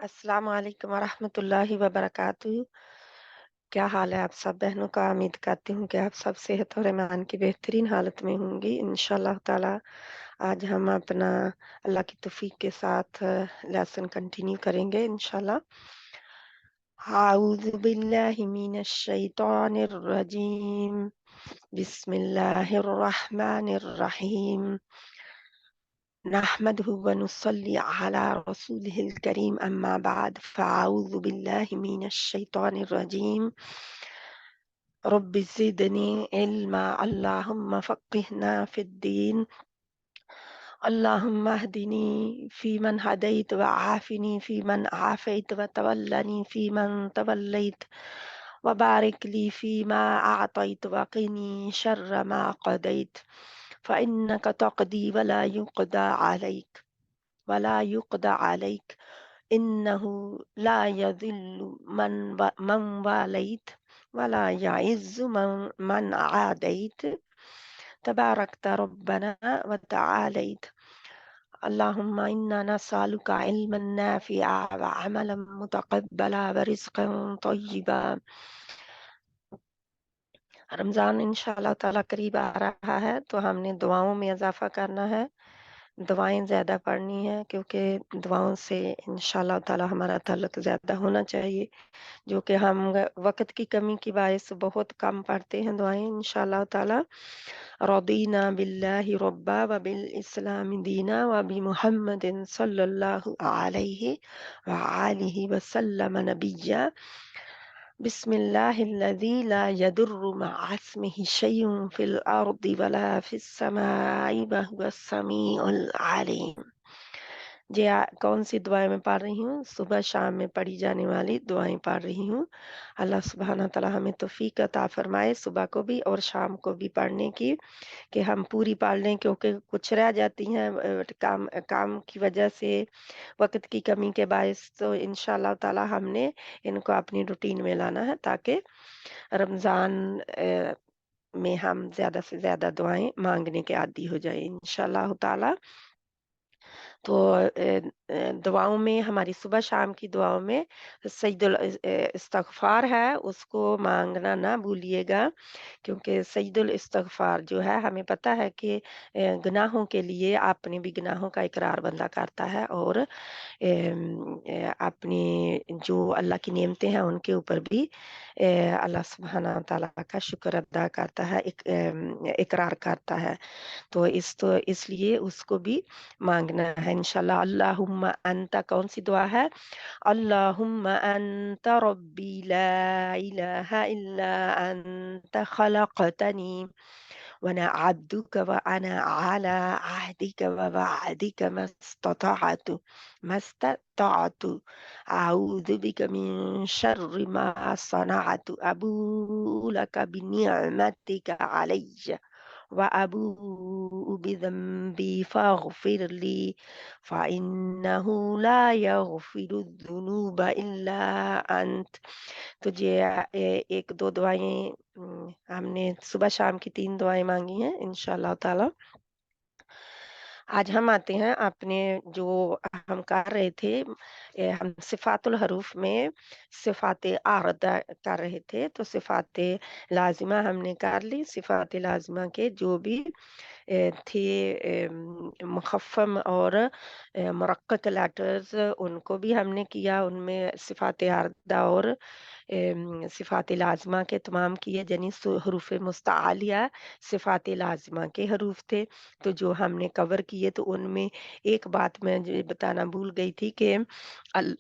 अस्सलाम वालेकुम वरहमतुल्लाहि वबरकातुहू। क्या हाल है आप सब बहनों का? उम्मीद करती हूँ कि आप सब सेहत और ईमान की बेहतरीन हालत में होंगी इंशाअल्लाह ताला। आज हम अपना अल्लाह की तौफीक के साथ लेसन कंटिन्यू करेंगे इंशाअल्लाह। आऊज़ु बिल्लाहि मिनश शैतानिर रजीम। बिस्मिल्लाहिर रहमानिर रहीम। नहमदुहु व नुसल्ली अला रसूलिहिल करीम अम्मा बाद फ़अऊज़ु बिल्लाहि मिनश शैतानिर रजीम। रब्बि ज़िदनी इल्मा अल्लाहुम्मा फ़क़्हिना फ़िद्दीन। अल्लाहुम्मा अहदिनी फ़ीमन हदैत व आफ़िनी फ़ीमन आफ़ैत व तवल्लनी फ़ीमन तवल्लैत व बारिक ली फ़ीमा अअतैत व क़िनी शर्र मा क़दैत फ़इन्नका तक़दी वला युक़दा अलैक इन्नहु ला यज़िल्लु मन वालैत वला यइज़्ज़ु मन आदैत तबारकत रब्बना व तआलैत। अल्लाहुम्मा इन्ना नस्अलुका इल्मन नाफ़िअ व अमलन मुतक़ब्बला व रिज़्क़न तय्यिबा। रमज़ान इंशाअल्लाह ताला करीब आ रहा है, तो हमने दुआओं में इज़ाफ़ा करना है। दुआएँ ज़्यादा पढ़नी है क्योंकि दुआओं से इंशाअल्लाह ताला हमारा ताल्लुक ज़्यादा होना चाहिए, जो कि हम वक़्त की कमी की बाइस बहुत कम पढ़ते हैं दुआएँ इंशाअल्लाह ताला। रदीना बिल्लाहि रब्बा व बिल इस्लामी दीना व बि मुहम्मदिन सल्लल्लाहु अलैहि व आलिहि व सल्लम नबिय्या। बिस्मिल्लाहिल्लज़ी ला यदुर्रु मअ इस्मिहि शैउन फिल अर्दि वला फिस समाई व हुवस समीउल अलीम। जी कौन सी दुआएं मैं पढ़ रही हूँ? सुबह शाम में पढ़ी जाने वाली दुआएं पढ़ रही हूँ। अल्लाह सुब्हाना तआला हमें तौफीक अता फरमाए सुबह को भी और शाम को भी पढ़ने की, कि हम पूरी पढ़ लें, क्योंकि कुछ रह जाती हैं काम काम की वजह से, वक़्त की कमी के बायस। तो इंशाअल्लाह ताला हमने इनको अपनी रूटीन में लाना है ताकि रमज़ान में हम ज़्यादा से ज़्यादा दुआएँ माँगने के आदी हो जाएँ इंशाअल्लाह ताला। तो दुआओं में हमारी सुबह शाम की दुआओं में इस्तग़फ़ार है, उसको माँगना ना भूलिएगा, क्योंकि सैयदुल इस्तग़फ़ार जो है, हमें पता है कि गुनाहों के लिए अपने भी गुनाहों का इकरार बंदा करता है और अपनी जो अल्लाह की नेमतें हैं उनके ऊपर भी अल्लाह सुब्हाना तआला का शुक्र अदा करता है, इकरार करता है। तो इसलिए उसको भी माँगना है इंशाअल्लाह। अल्लाहुम्मा अंता कौन सी दुआ है? अल्लाहुम्मा अंता रब्बी ला इलाहा इल्ला अंता खलक़तनी व अना अब्दुका व अना अला अहदिका व वअदिका मस्ततअतु अऊज़ु बिका मिन शर्रि मा सनअतु अबूउ लका बिनिअमतिका अलैय वअबूउ बिज़न्बी फ़ाग़फ़िर ली फ़इन्नहु ला यग़फ़िरुज़्ज़ुनूब इल्ला अंत। तो ये 1-2 दुआएँ हमने सुबह शाम की 3 दुआएँ माँगी हैं इंशाअल्लाह ताला। आज हम आते हैं अपने जो हम कर रहे थे, हम सिफ़ातुल हरूफ में सिफ़ात आरदा कर रहे थे, तो सिफ़ात लाज़िमा हमने कर ली। सिफ़ात लाज़िमा के जो भी थे मुख़फ़्फ़म और मुरक़्क़क़ लेटर्स, उनको भी हमने किया। उनमें सिफ़ात आरदा और सिफ़ात लाज़िमा के तमाम किए, यानी हुरूफ़ मुस्तआलिया सिफ़ात लाज़िमा के हरूफ थे। तो जो हमने कवर किए, तो उनमें एक बात मैं जो बताना भूल गई थी कि अल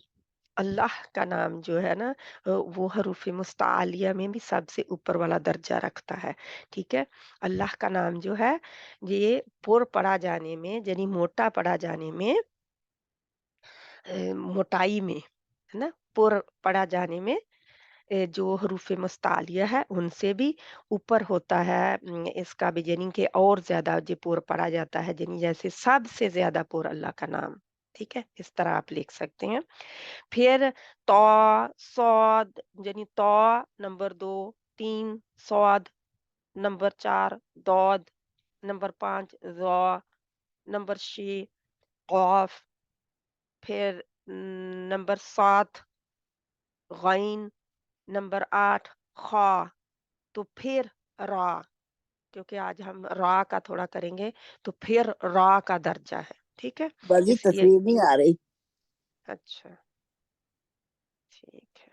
अल्लाह का नाम जो है ना, वो हरूफ़ मुस्तआलिया में भी सबसे ऊपर वाला दर्जा रखता है, ठीक है? अल्लाह का नाम जो है, ये पुर पढ़ा जाने में, यानी मोटा पढ़ा जाने में, मोटाई में, है ना? पुर पढ़ा जाने में जो हरूफ़ मुस्तालिया है उनसे भी ऊपर होता है। इसका भी यानी कि और ज़्यादा जो पुर पढ़ा जाता है, यानी जैसे सबसे ज़्यादा पुर अल्लाह का नाम, ठीक है? इस तरह आप लिख सकते हैं। फिर तौ, सौद, यानी तौ नंबर 2, 3 सौद नंबर 4, दौद नंबर 5, ज़ौ नंबर 6, क़ाफ, फिर नंबर 7 गैन, नंबर 8 खा, तो फिर रा, क्योंकि आज हम रा का थोड़ा करेंगे, तो फिर रा का दर्जा है, ठीक है? बाजी इसलिए तस्वीर नहीं आ रही। अच्छा, ठीक है।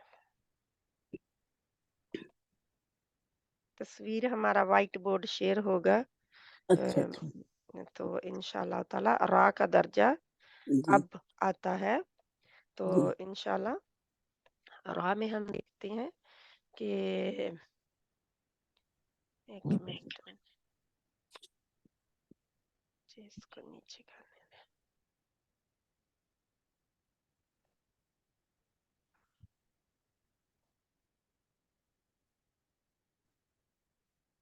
तस्वीर हमारा व्हाइट बोर्ड शेयर होगा। अच्छा अम, अच्छा। तो इंशाल्लाह ताला रा का दर्जा जी अब आता है। तो जी। इंशाल्लाह रा में हम देखते हैं कि एक मिनट में मुझे इसको नीचे करने दें।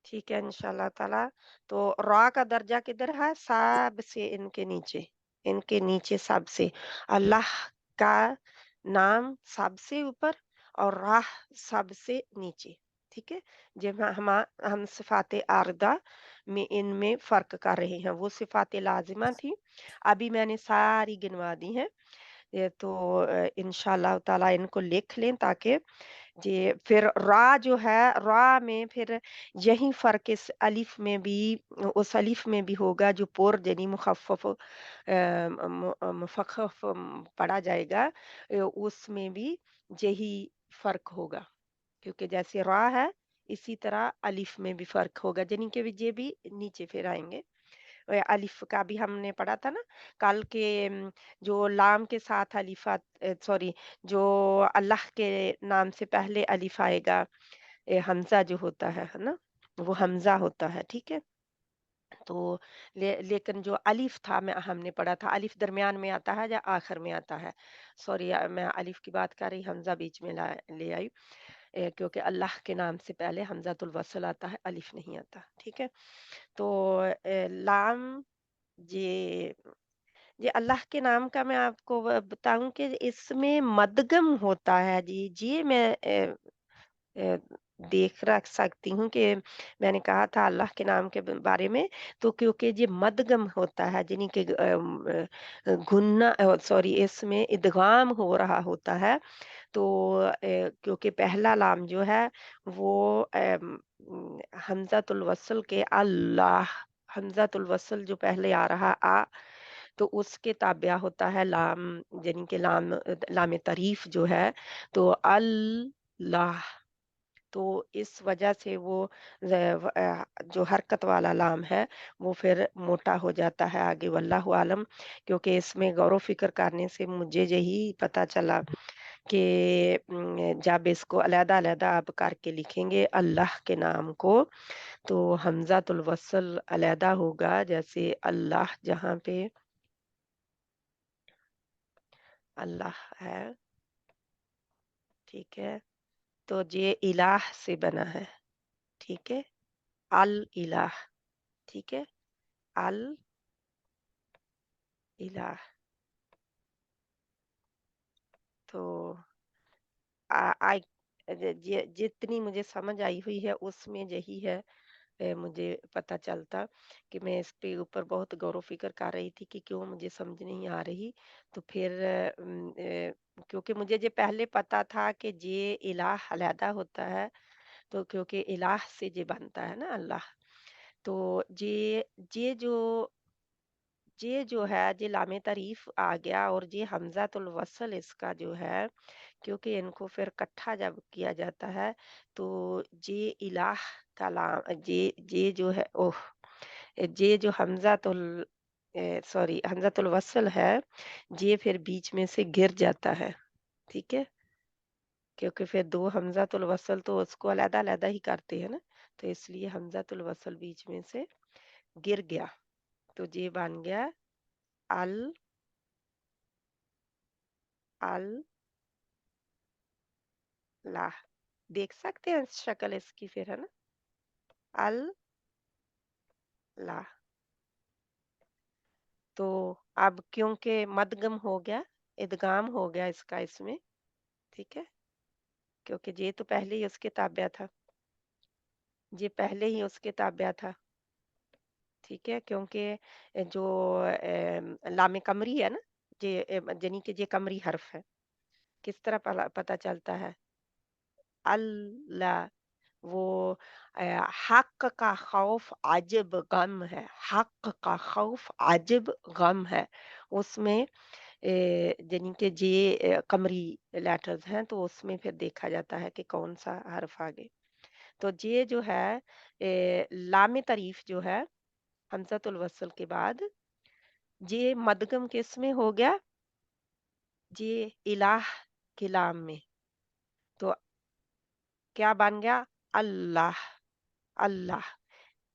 ठीक है इंशाल्लाह ताला। तो रा का दर्जा किधर है? सब से इनके नीचे सबसे अल्लाह का नाम सबसे ऊपर और राह सबसे नीचे, ठीक है? जब हम सिफाते आरदा में इनमें फर्क कर रहे हैं, वो सिफाते लाजिमा थी, अभी मैंने सारी गिनवा दी हैं। ये तो इंशाल्लाह ताला इनको लिख लें, ताकि जी, फिर रा जो है, रा में फिर यही फ़र्क इस अलिफ में भी, उस अलिफ में भी होगा जो पुर यानी मुख़फ़्फ़फ़ मुफ़ख़्ख़फ़ पढ़ा जाएगा, उसमें भी यही फ़र्क होगा। क्योंकि जैसे रा है, इसी तरह अलिफ में भी फ़र्क होगा, यानी कि ये भी नीचे फिर आएँगे। अलिफ का भी हमने पढ़ा था ना कल के, जो लाम के साथ सॉरी, जो अल्लाह के नाम से पहले अलिफ आएगा, हमजा जो होता है ना? वो हमजा होता है, ठीक है? तो लेकिन जो अलिफ था, मैं हमने पढ़ा था, अलिफ दरमियान में आता है या आखिर में आता है? सॉरी, मैं अलिफ की बात कर रही, हमजा बीच में ले आई। क्योंकि अल्लाह के नाम से पहले हमजातुल वस्ल आता है, अलिफ नहीं आता, ठीक है? तो लाम, ये जी, अल्लाह के नाम का मैं आपको बताऊँ कि इसमें मदगम होता है जी। जी, मैं अ, देख रख सकती हूँ कि मैंने कहा था अल्लाह के नाम के बारे में, तो क्योंकि ये मदगम होता है, यानी कि गुन्ना, सॉरी, इसमें इदगाम हो रहा होता है। तो क्योंकि पहला लाम जो है वो हमज़ातुल वस्ल के अल्लाह, हमज़ातुल वस्ल जो पहले आ रहा तो उसके ताबिया होता है लाम, यानी कि लाम तारीफ जो है, तो अल्लाह, तो इस वजह से वो जो हरकत वाला लाम है वो फिर मोटा हो जाता है आगे, वल्लाहु आलम। क्योंकि इसमें गौर व फिक्र करने से मुझे यही पता चला कि जब इसको अलग-अलग आप करके लिखेंगे अल्लाह के नाम को, तो हमज़ातुल वस्ल अलग होगा, जैसे अल्लाह जहाँ पे अल्लाह है, ठीक है? तो ये इलाह से बना है, ठीक है? अल इलाह, ठीक है? अल इलाह। तो आई जितनी मुझे समझ आई हुई है उसमें यही है। मुझे पता चलता कि मैं इस पे ऊपर बहुत गौर व फ़िक्र कर रही थी कि क्यों मुझे समझ नहीं आ रही। तो फिर क्योंकि मुझे ये पहले पता था कि ये इलाह अलहदा होता है, तो क्योंकि इलाह से ये बनता है ना अल्लाह। तो ये जो है, ये लामे तारीफ आ गया, और ये हमज़ातुल वस्ल इसका जो है, क्योंकि इनको फिर इकट्ठा जब किया जाता है, तो ये इलाह का लाम, ये जो है, ओह! ये जो सॉरी, हमज़ातुल वस्ल है, ये फिर बीच में से गिर जाता है, ठीक है? क्योंकि फिर 2 हमज़ातुल वस्ल तो उसको अलग-अलग ही करते हैं ना, तो इसलिए हमज़ातुल वस्ल बीच में से गिर गया, तो ये बन गया अल अल लाह। देख सकते हैं शक्ल इसकी फिर, है ना? अल लाह। तो अब क्योंकि मदगम हो गया, इदगाम हो गया इसका इसमें, ठीक है? क्योंकि ये तो पहले ही उसके ताबिया था, ये पहले ही उसके ताबिया था, ठीक है? क्योंकि जो लामे कमरी है ना, یعنی کہ یہ قمری حرف ہے، کس طرح پتہ چلتا ہے؟ اللہ، وہ حق کا خوف عجب غم ہے، حق کا خوف عجب غم ہے، اس میں یعنی کہ یہ قمری لیٹرز ہیں، تو اس میں پھر دیکھا جاتا ہے کہ کون سا حرف آگے. تو یہ جو ہے لام تعریف جو ہے حمزۃ الوصل کے بعد، یہ مدغم کس میں ہو گیا؟ یہ الہ کے لام میں. تو کیا بن گیا؟ اللہ، اللہ.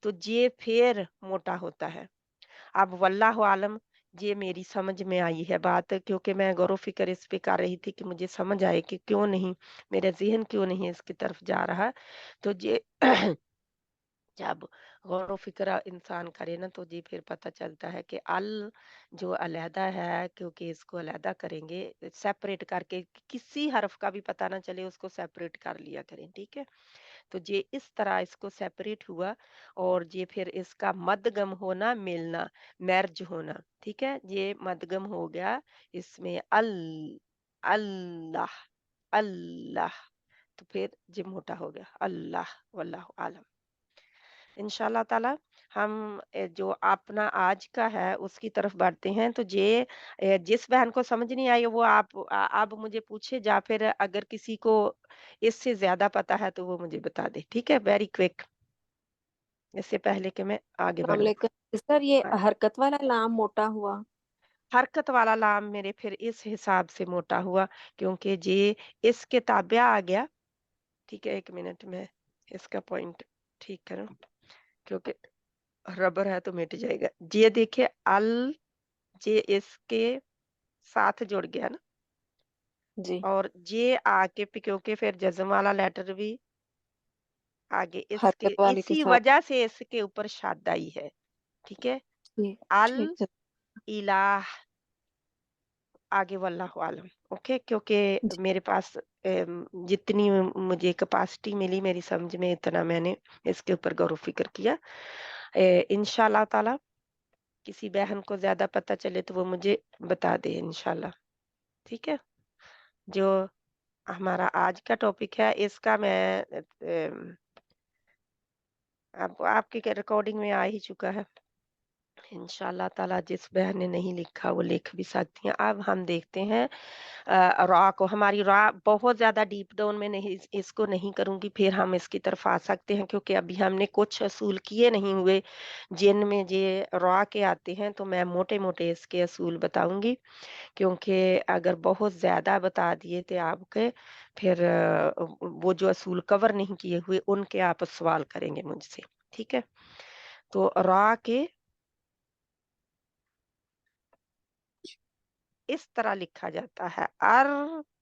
تو یہ پھر موٹا ہوتا ہے. اب واللہ عالم، یہ میری سمجھ میں آئی ہے بات، کیونکہ میں غور و فکر اس پہ کر رہی تھی کہ مجھے سمجھ آئے کہ کیوں نہیں، میرا ذہن کیوں نہیں اس کی طرف جا رہا. تو یہ جب غور و فکر انسان کرے نا، تو جی پھر پتہ چلتا ہے کہ جو علیحدہ ہے، کیونکہ اس کو علیحدہ کریں گے سیپریٹ کر کے، کسی حرف کا بھی پتہ نہ چلے، اس کو سیپریٹ کر لیا کریں. ٹھیک ہے، تو یہ اس طرح اس کو سیپریٹ ہوا، اور یہ پھر اس کا مدغم ہونا، ملنا، مرج ہونا. ٹھیک ہے، یہ مدغم ہو گیا اس میں اللہ، اللہ. تو پھر یہ موٹا ہو گیا اللہ. واللہ عالم. انشاءاللہ تعالی ہم جو اپنا آج کا ہے اس کی طرف بڑھتے ہیں. تو یہ جس بہن کو سمجھ نہیں آئی وہ اب مجھے پوچھے، یا پھر اگر کسی کو اس سے زیادہ پتا ہے تو وہ مجھے بتا دے. ٹھیک ہے، ویری کوئک، اس سے پہلے کہ میں آگے السلام بڑھوں. علیکم سر، یہ ہاں، حرکت والا لام موٹا ہوا؟ حرکت والا لام میرے پھر اس حساب سے موٹا ہوا کیونکہ یہ اس کے تابع آ گیا. ٹھیک ہے، ایک منٹ میں اس کا پوائنٹ ٹھیک کروں، کیونکہ ربر ہے تو مٹ جائے گا. یہ دیکھیں یہ اس کے ساتھ جڑ گیا نا، جی اور یہ آ کے کیونکہ پھر جزم والا لیٹر بھی آگے، اس کے حرکت والے کے اسی ساتھ. وجہ سے اس کے اوپر شاد آئی ہے. ٹھیک ہے، جی ٹھیک ہے. الہ آگے واللہ عالم. اوکے، کیونکہ جی میرے پاس جتنی مجھے کیپیسٹی ملی میری سمجھ میں، اتنا میں نے اس کے اوپر غور و فکر کیا. انشاءاللہ تعالی کسی بہن کو زیادہ پتہ چلے تو وہ مجھے بتا دے انشاءاللہ. ٹھیک ہے، جو ہمارا آج کا ٹاپک ہے اس کا میں اب آپ کی ریکارڈنگ میں آ ہی چکا ہے. انشاءاللہ تعالی جس بہن نے نہیں لکھا وہ لکھ بھی سکتی ہیں. اب ہم دیکھتے ہیں را کو. ہماری را بہت زیادہ ڈیپ ڈاؤن میں نہیں، اس کو نہیں کروں گی، پھر ہم اس کی طرف آ سکتے ہیں کیونکہ ابھی ہم نے کچھ اصول کیے نہیں ہوئے جن میں یہ را کے آتے ہیں. تو میں موٹے موٹے اس کے اصول بتاؤں گی، کیونکہ اگر بہت زیادہ بتا دیے تھے آپ کے، پھر وہ جو اصول کور نہیں کیے ہوئے ان کے آپ سوال کریں گے مجھ سے. ٹھیک ہے، تو را کے اس طرح لکھا جاتا ہے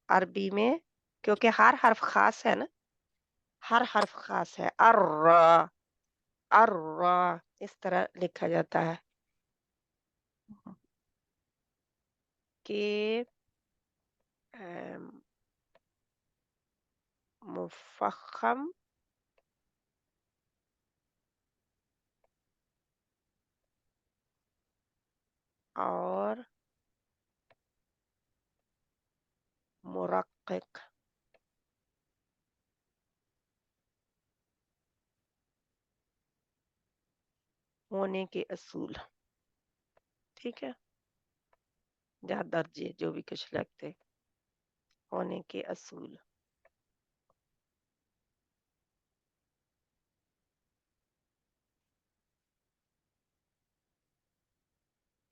عربی میں، کیونکہ ہر حرف خاص ہے نا، ہر حرف خاص ہے. اس طرح لکھا جاتا ہے کہ مفخم اور مرقق ہونے کے اصول. ٹھیک ہے، یا درجے جو بھی کچھ لگتے ہونے کے اصول.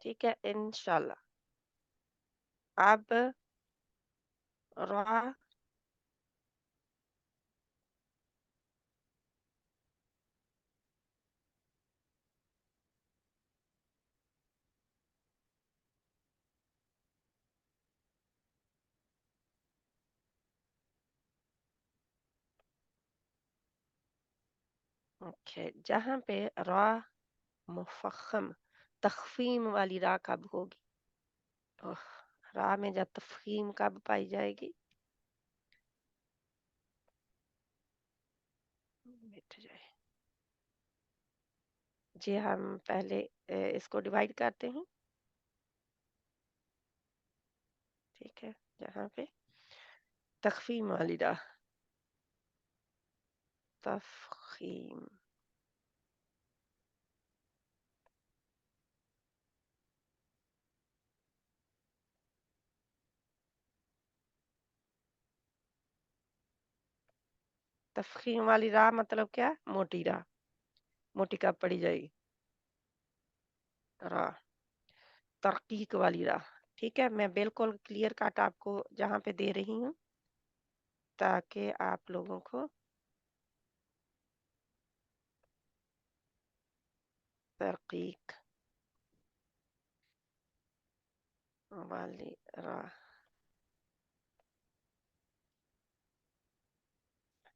ٹھیک ہے، انشاءاللہ. اب را اوکے، جہاں پہ را مفخم تخفیم والی را کب ہوگی؟ را میں جب تفخیم کب پائی جائے گی؟ مٹ جائے جی. ہم پہلے اس کو ڈیوائیڈ کرتے ہیں. ٹھیک ہے، جہاں پہ تخفیم والی راہ، تفخیم، تفخیم والی راہ مطلب کیا؟ موٹی راہ، موٹی کب پڑی جائے گی؟ راہ، ترقیق والی راہ. ٹھیک ہے، میں بالکل کلیئر کٹ آپ کو جہاں پہ دے رہی ہوں تاکہ آپ لوگوں کو ترقیق والی راہ.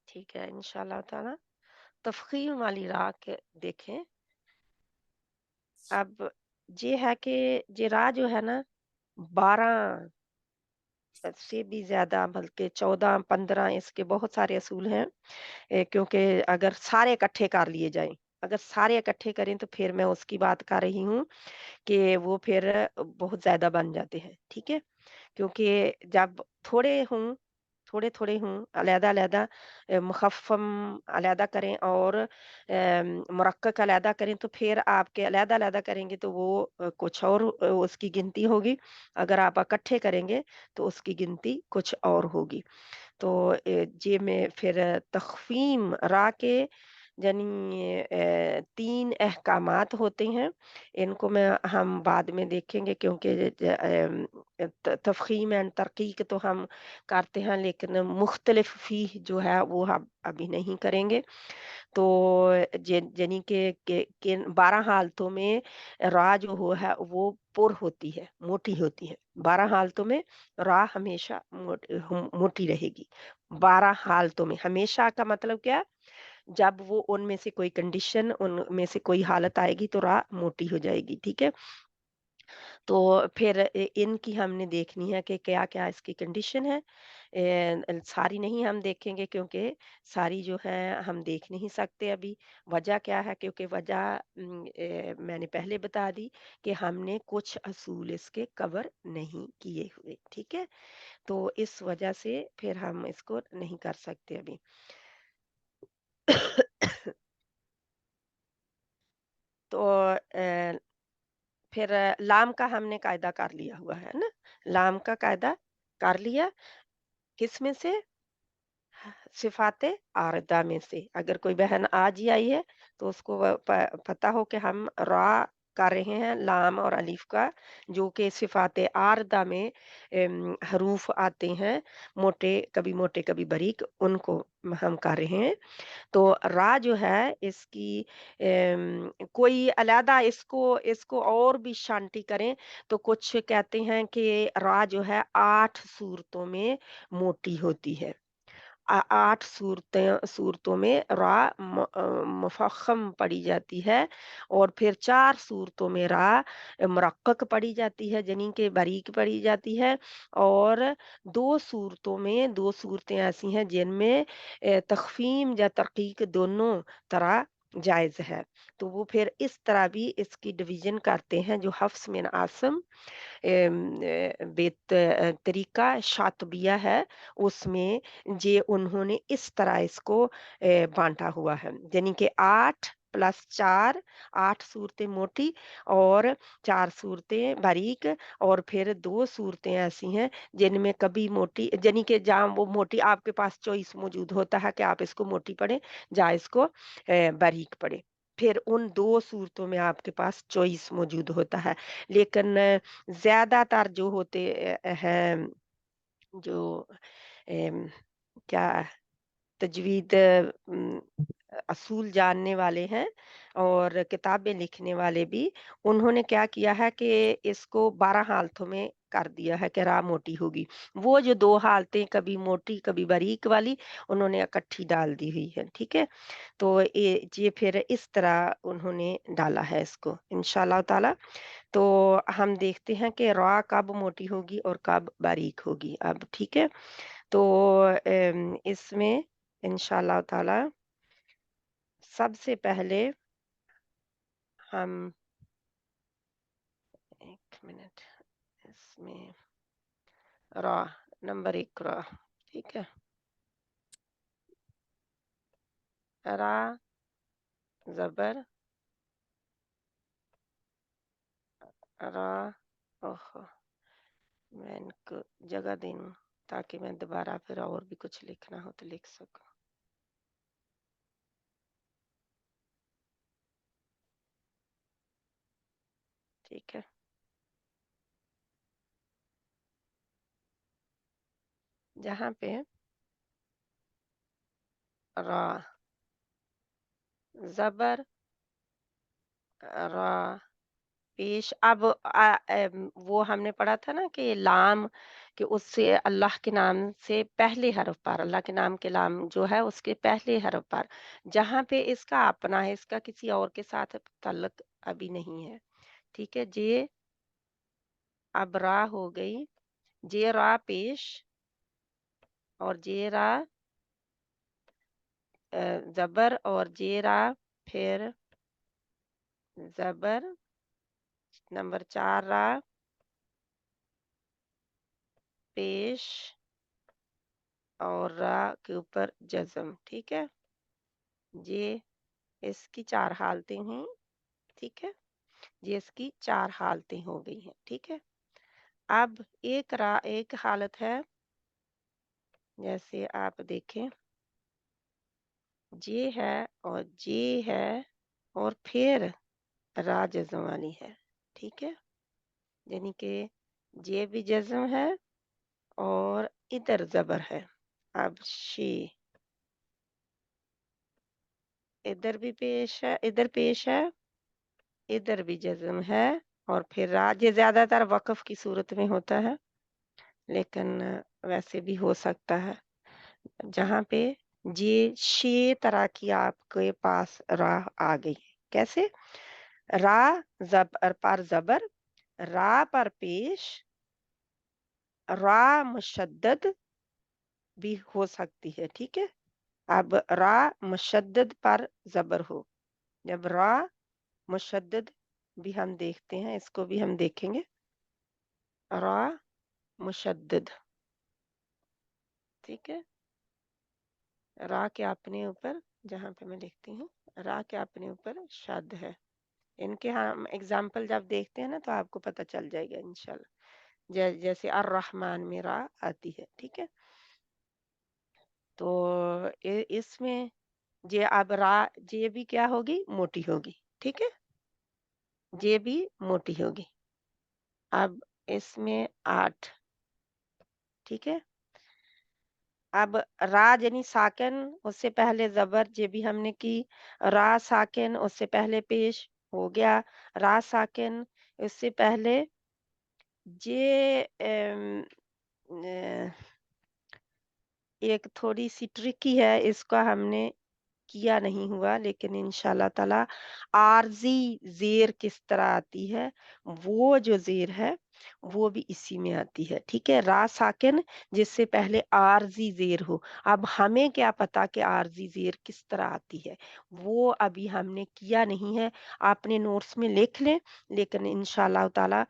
ٹھیک ہے انشاءاللہ تعالی. تفخیم والی راہ کے دیکھیں. اب یہ ہے کہ یہ راہ جو ہے نا 12 سے بھی زیادہ، بلکہ 14 15، اس کے بہت سارے اصول ہیں. کیونکہ اگر سارے اکٹھے کر لیے جائیں، اگر سارے اکٹھے کریں تو پھر میں اس کی بات کر رہی ہوں کہ وہ پھر بہت زیادہ بن جاتے ہیں. ٹھیک ہے، کیونکہ جب تھوڑے ہوں، تھوڑے تھوڑے ہوں، علیحدہ علیحدہ مخفم علیحدہ کریں اور مرقق علیحدہ کریں، تو پھر آپ کے علیحدہ علیحدہ کریں گے تو وہ کچھ اور اس کی گنتی ہوگی. اگر آپ اکٹھے کریں گے تو اس کی گنتی کچھ اور ہوگی. تو جی میں پھر تخفیم را کے یعنی 3 احکامات ہوتے ہیں. ان کو ہم بعد میں دیکھیں گے، کیونکہ تفخیم اینڈ ترقیق تو ہم کرتے ہیں، لیکن مختلف فی جو ہے وہ ہم ابھی نہیں کریں گے. تو یعنی کہ 12 حالتوں میں را جو ہے وہ پر ہوتی ہے، موٹی ہوتی ہے. 12 حالتوں میں را ہمیشہ موٹی رہے گی. 12 حالتوں میں، ہمیشہ کا مطلب کیا؟ جب وہ ان میں سے کوئی کنڈیشن، ان میں سے کوئی حالت آئے گی تو را موٹی ہو جائے گی. ٹھیک ہے، تو پھر ان کی ہم نے دیکھنی ہے کہ کیا کیا اس کی کنڈیشن ہے. ساری نہیں ہم دیکھیں گے، کیونکہ ساری جو ہے ہم دیکھ نہیں سکتے ابھی. وجہ کیا ہے؟ کیونکہ وجہ میں نے پہلے بتا دی کہ ہم نے کچھ اصول اس کے کور نہیں کیے ہوئے. ٹھیک ہے، تو اس وجہ سے پھر ہم اس کو نہیں کر سکتے ابھی. تو پھر لام کا ہم نے قاعدہ کر لیا ہوا ہے نا، لام کا قاعدہ کر لیا. کس میں سے؟ صفات عارضہ میں سے. اگر کوئی بہن آج ہی آئی ہے تو اس کو پتا ہو کہ ہم را کر رہے ہیں لام اور الف کا، جو کہ صفات عارضہ میں حروف آتے ہیں، موٹے کبھی باریک، ان کو ہم کر رہے ہیں. تو را جو ہے اس کی کوئی علیحدہ اس کو اور بھی شانتی کریں تو کچھ کہتے ہیں کہ را جو ہے 8 صورتوں میں موٹی ہوتی ہے. 8 صورتوں میں را مفخم پڑی جاتی ہے، اور پھر 4 صورتوں میں را مرقق پڑی جاتی ہے، یعنی کہ باریک پڑی جاتی ہے. اور 2 صورتیں ایسی ہیں جن میں تخفیم یا ترقیق دونوں طرح جائز ہے. تو وہ پھر اس طرح بھی اس کی ڈویژن کرتے ہیں، جو حفص بن عاصم طریقہ شاطبیہ ہے، اس میں انہوں نے اس طرح اس کو بانٹا ہوا ہے. یعنی کہ 8+4، 8 صورتیں موٹی اور 4 صورتیں باریک، اور پھر 2 صورتیں ایسی ہیں جن میں کبھی موٹی، یعنی کہ جہاں وہ موٹی آپ کے پاس چوائس موجود ہوتا ہے کہ آپ اس کو موٹی پڑھیں یا اس کو باریک پڑھیں. پھر ان 2 صورتوں میں آپ کے پاس چوائس موجود ہوتا ہے. لیکن زیادہ تر جو ہوتے ہیں، جو کیا تجوید اصول جاننے والے ہیں اور کتابیں لکھنے والے بھی، انہوں نے کیا کیا ہے کہ اس کو 12 حالتوں میں کر دیا ہے کہ را موٹی ہوگی. وہ جو 2 حالتیں کبھی موٹی کبھی باریک والی، انہوں نے اکٹھی ڈال دی ہوئی ہے. ٹھیک ہے، تو یہ پھر اس طرح انہوں نے ڈالا ہے اس کو انشاءاللہ تعالی. تو ہم دیکھتے ہیں کہ را کب موٹی ہوگی اور کب باریک ہوگی اب. ٹھیک ہے، تو اس میں انشاءاللہ تعالی سب سے پہلے ہم ایک منٹ اس میں را نمبر 1 را، ٹھیک ہے. را زبر را. اوہ میں ان کو جگہ دوں تاکہ میں دوبارہ پھر اور بھی کچھ لکھنا ہو تو لکھ سکوں. ٹھیک ہے. جہاں پہ را زبر را پیش. اب وہ ہم نے پڑھا تھا نا کہ لام، کہ اس سے اللہ کے نام سے پہلے حرف پر، اللہ کے نام کے لام جو ہے اس کے پہلے حرف پر جہاں پہ اس کا اپنا ہے، اس کا کسی اور کے ساتھ تعلق ابھی نہیں ہے. ٹھیک ہے. جے اب را ہو گئی، جے را پیش اور جے را زبر اور جے را پھر زبر. نمبر 4 را پیش اور را کے اوپر جزم. ٹھیک ہے. یہ اس کی 4 حالتیں ہیں. ٹھیک ہے. یہ اس کی 4 حالتیں ہو گئی ہیں. ٹھیک ہے. اب ایک حالت ہے، جیسے آپ دیکھیں جے ہے اور جے ہے اور پھر را جزم والی ہے. ٹھیک ہے. یعنی کہ جے بھی جزم ہے اور ادھر زبر ہے. اب شی ادھر بھی پیش ہے، ادھر پیش ہے، ادھر بھی جزم ہے اور پھر را. یہ زیادہ تر وقف کی صورت میں ہوتا ہے، لیکن ویسے بھی ہو سکتا ہے. جہاں پہ جی شی طرح کی آپ کے پاس را آ گئی. کیسے؟ را زبر پر زبر، را پر پیش، را مشدد بھی ہو سکتی ہے. ٹھیک ہے. اب را مشدد پر زبر ہو، جب را مشدد بھی ہم دیکھتے ہیں، اس کو بھی ہم دیکھیں گے. را مشدد. ٹھیک ہے. را کے اپنے اوپر، جہاں پہ میں لکھتی ہوں را کے اپنے اوپر شد ہے. ان کے ہم اگزامپل جب دیکھتے ہیں نا تو آپ کو پتہ چل جائے گا انشاءاللہ. جیسے الرحمن میں را آتی ہے. ٹھیک ہے. تو اس میں جے اب را جے بھی کیا ہوگی؟ موٹی ہوگی. ٹھیک ہے. جے بھی موٹی ہوگی. اب اس میں 8. ٹھیک ہے. اب را یعنی ساکن، اس سے پہلے زبر، یہ بھی ہم نے کی. را ساکن اس سے پہلے پیش ہو گیا. را ساکن اس سے پہلے ایک تھوڑی سی ٹرکی ہے، اس کا ہم نے کیا نہیں ہوا، لیکن انشاءاللہ تعالی عارضی زیر کس طرح آتی ہے، وہ جو زیر ہے وہ بھی اسی میں آتی ہے. ٹھیک ہے. را ساکن جس سے پہلے عارضی زیر ہو. اب ہمیں کیا پتا کہ عارضی زیر کس طرح آتی ہے، وہ ابھی ہم نے کیا نہیں ہے. آپ نے نوٹس میں لکھ لیں، لیکن انشاءاللہ تعالی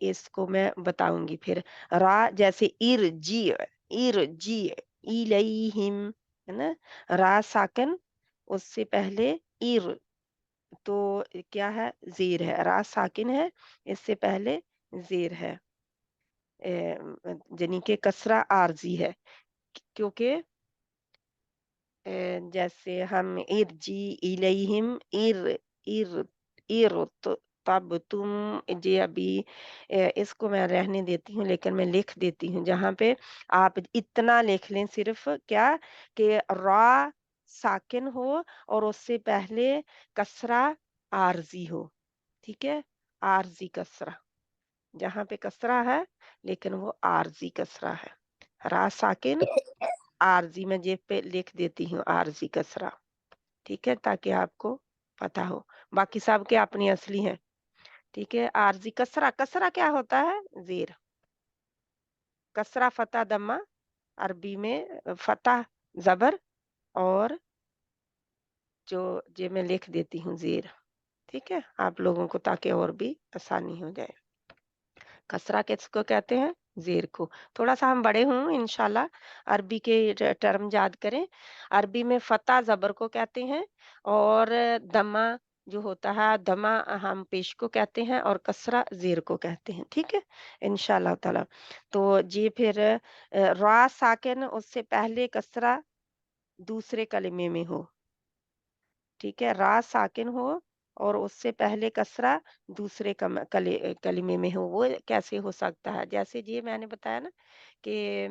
اس کو میں بتاؤں گی. پھر را جیسے ارجی ارجی الیہم ہے نا، را ساکن اس سے پہلے تو کیا ہے؟ زیر ہے. را ساکن ہے، اس سے پہلے زیر ہے، یعنی کہ کسرہ عارضی ہے. کیونکہ جیسے ہم ارجی الیہم تب تم، جی ابھی اس کو میں رہنے دیتی ہوں، لیکن میں لکھ دیتی ہوں جہاں پہ آپ اتنا لکھ لیں صرف کیا کہ را ساکن ہو اور اس سے پہلے کسرہ عارضی ہو. ٹھیک ہے. عارضی کسرہ، جہاں پہ کسرہ ہے لیکن وہ عارضی کسرہ ہے. را ساکن عارضی، میں جیب پہ لکھ دیتی ہوں عارضی کسرہ. ٹھیک ہے. تاکہ آپ کو پتا ہو، باقی سب کے اپنی اصلی ہیں. ٹھیک ہے. عارضی کسرہ، کسرہ کیا ہوتا ہے؟ زیر. کسرہ فتح دمہ، عربی میں فتح زبر اور جو میں لکھ دیتی ہوں زیر. ٹھیک ہے. آپ لوگوں کو تاکہ اور بھی آسانی ہو جائے. کسرہ کس کو کہتے ہیں؟ ज़ेर को। थोड़ा-सा हम बड़े हों इंशाल्लाह अरबी के टर्म याद करें। अरबी में फ़ता ज़बर को कहते हैं और दमा जो होता है, दमा हम पेश को कहते हैं और कसरा ज़ेर को कहते हैं, ठीक है? इंशाल्लाह ताला। तो जी फिर रा साकिन उससे पहले कसरा दूसरे कलिमे में हो, ठीक है? रा साकिन हो और उससे पहले कसरा दूसरे कलिमे में हो, वो कैसे हो सकता है? जैसे ये मैंने बताया ना कि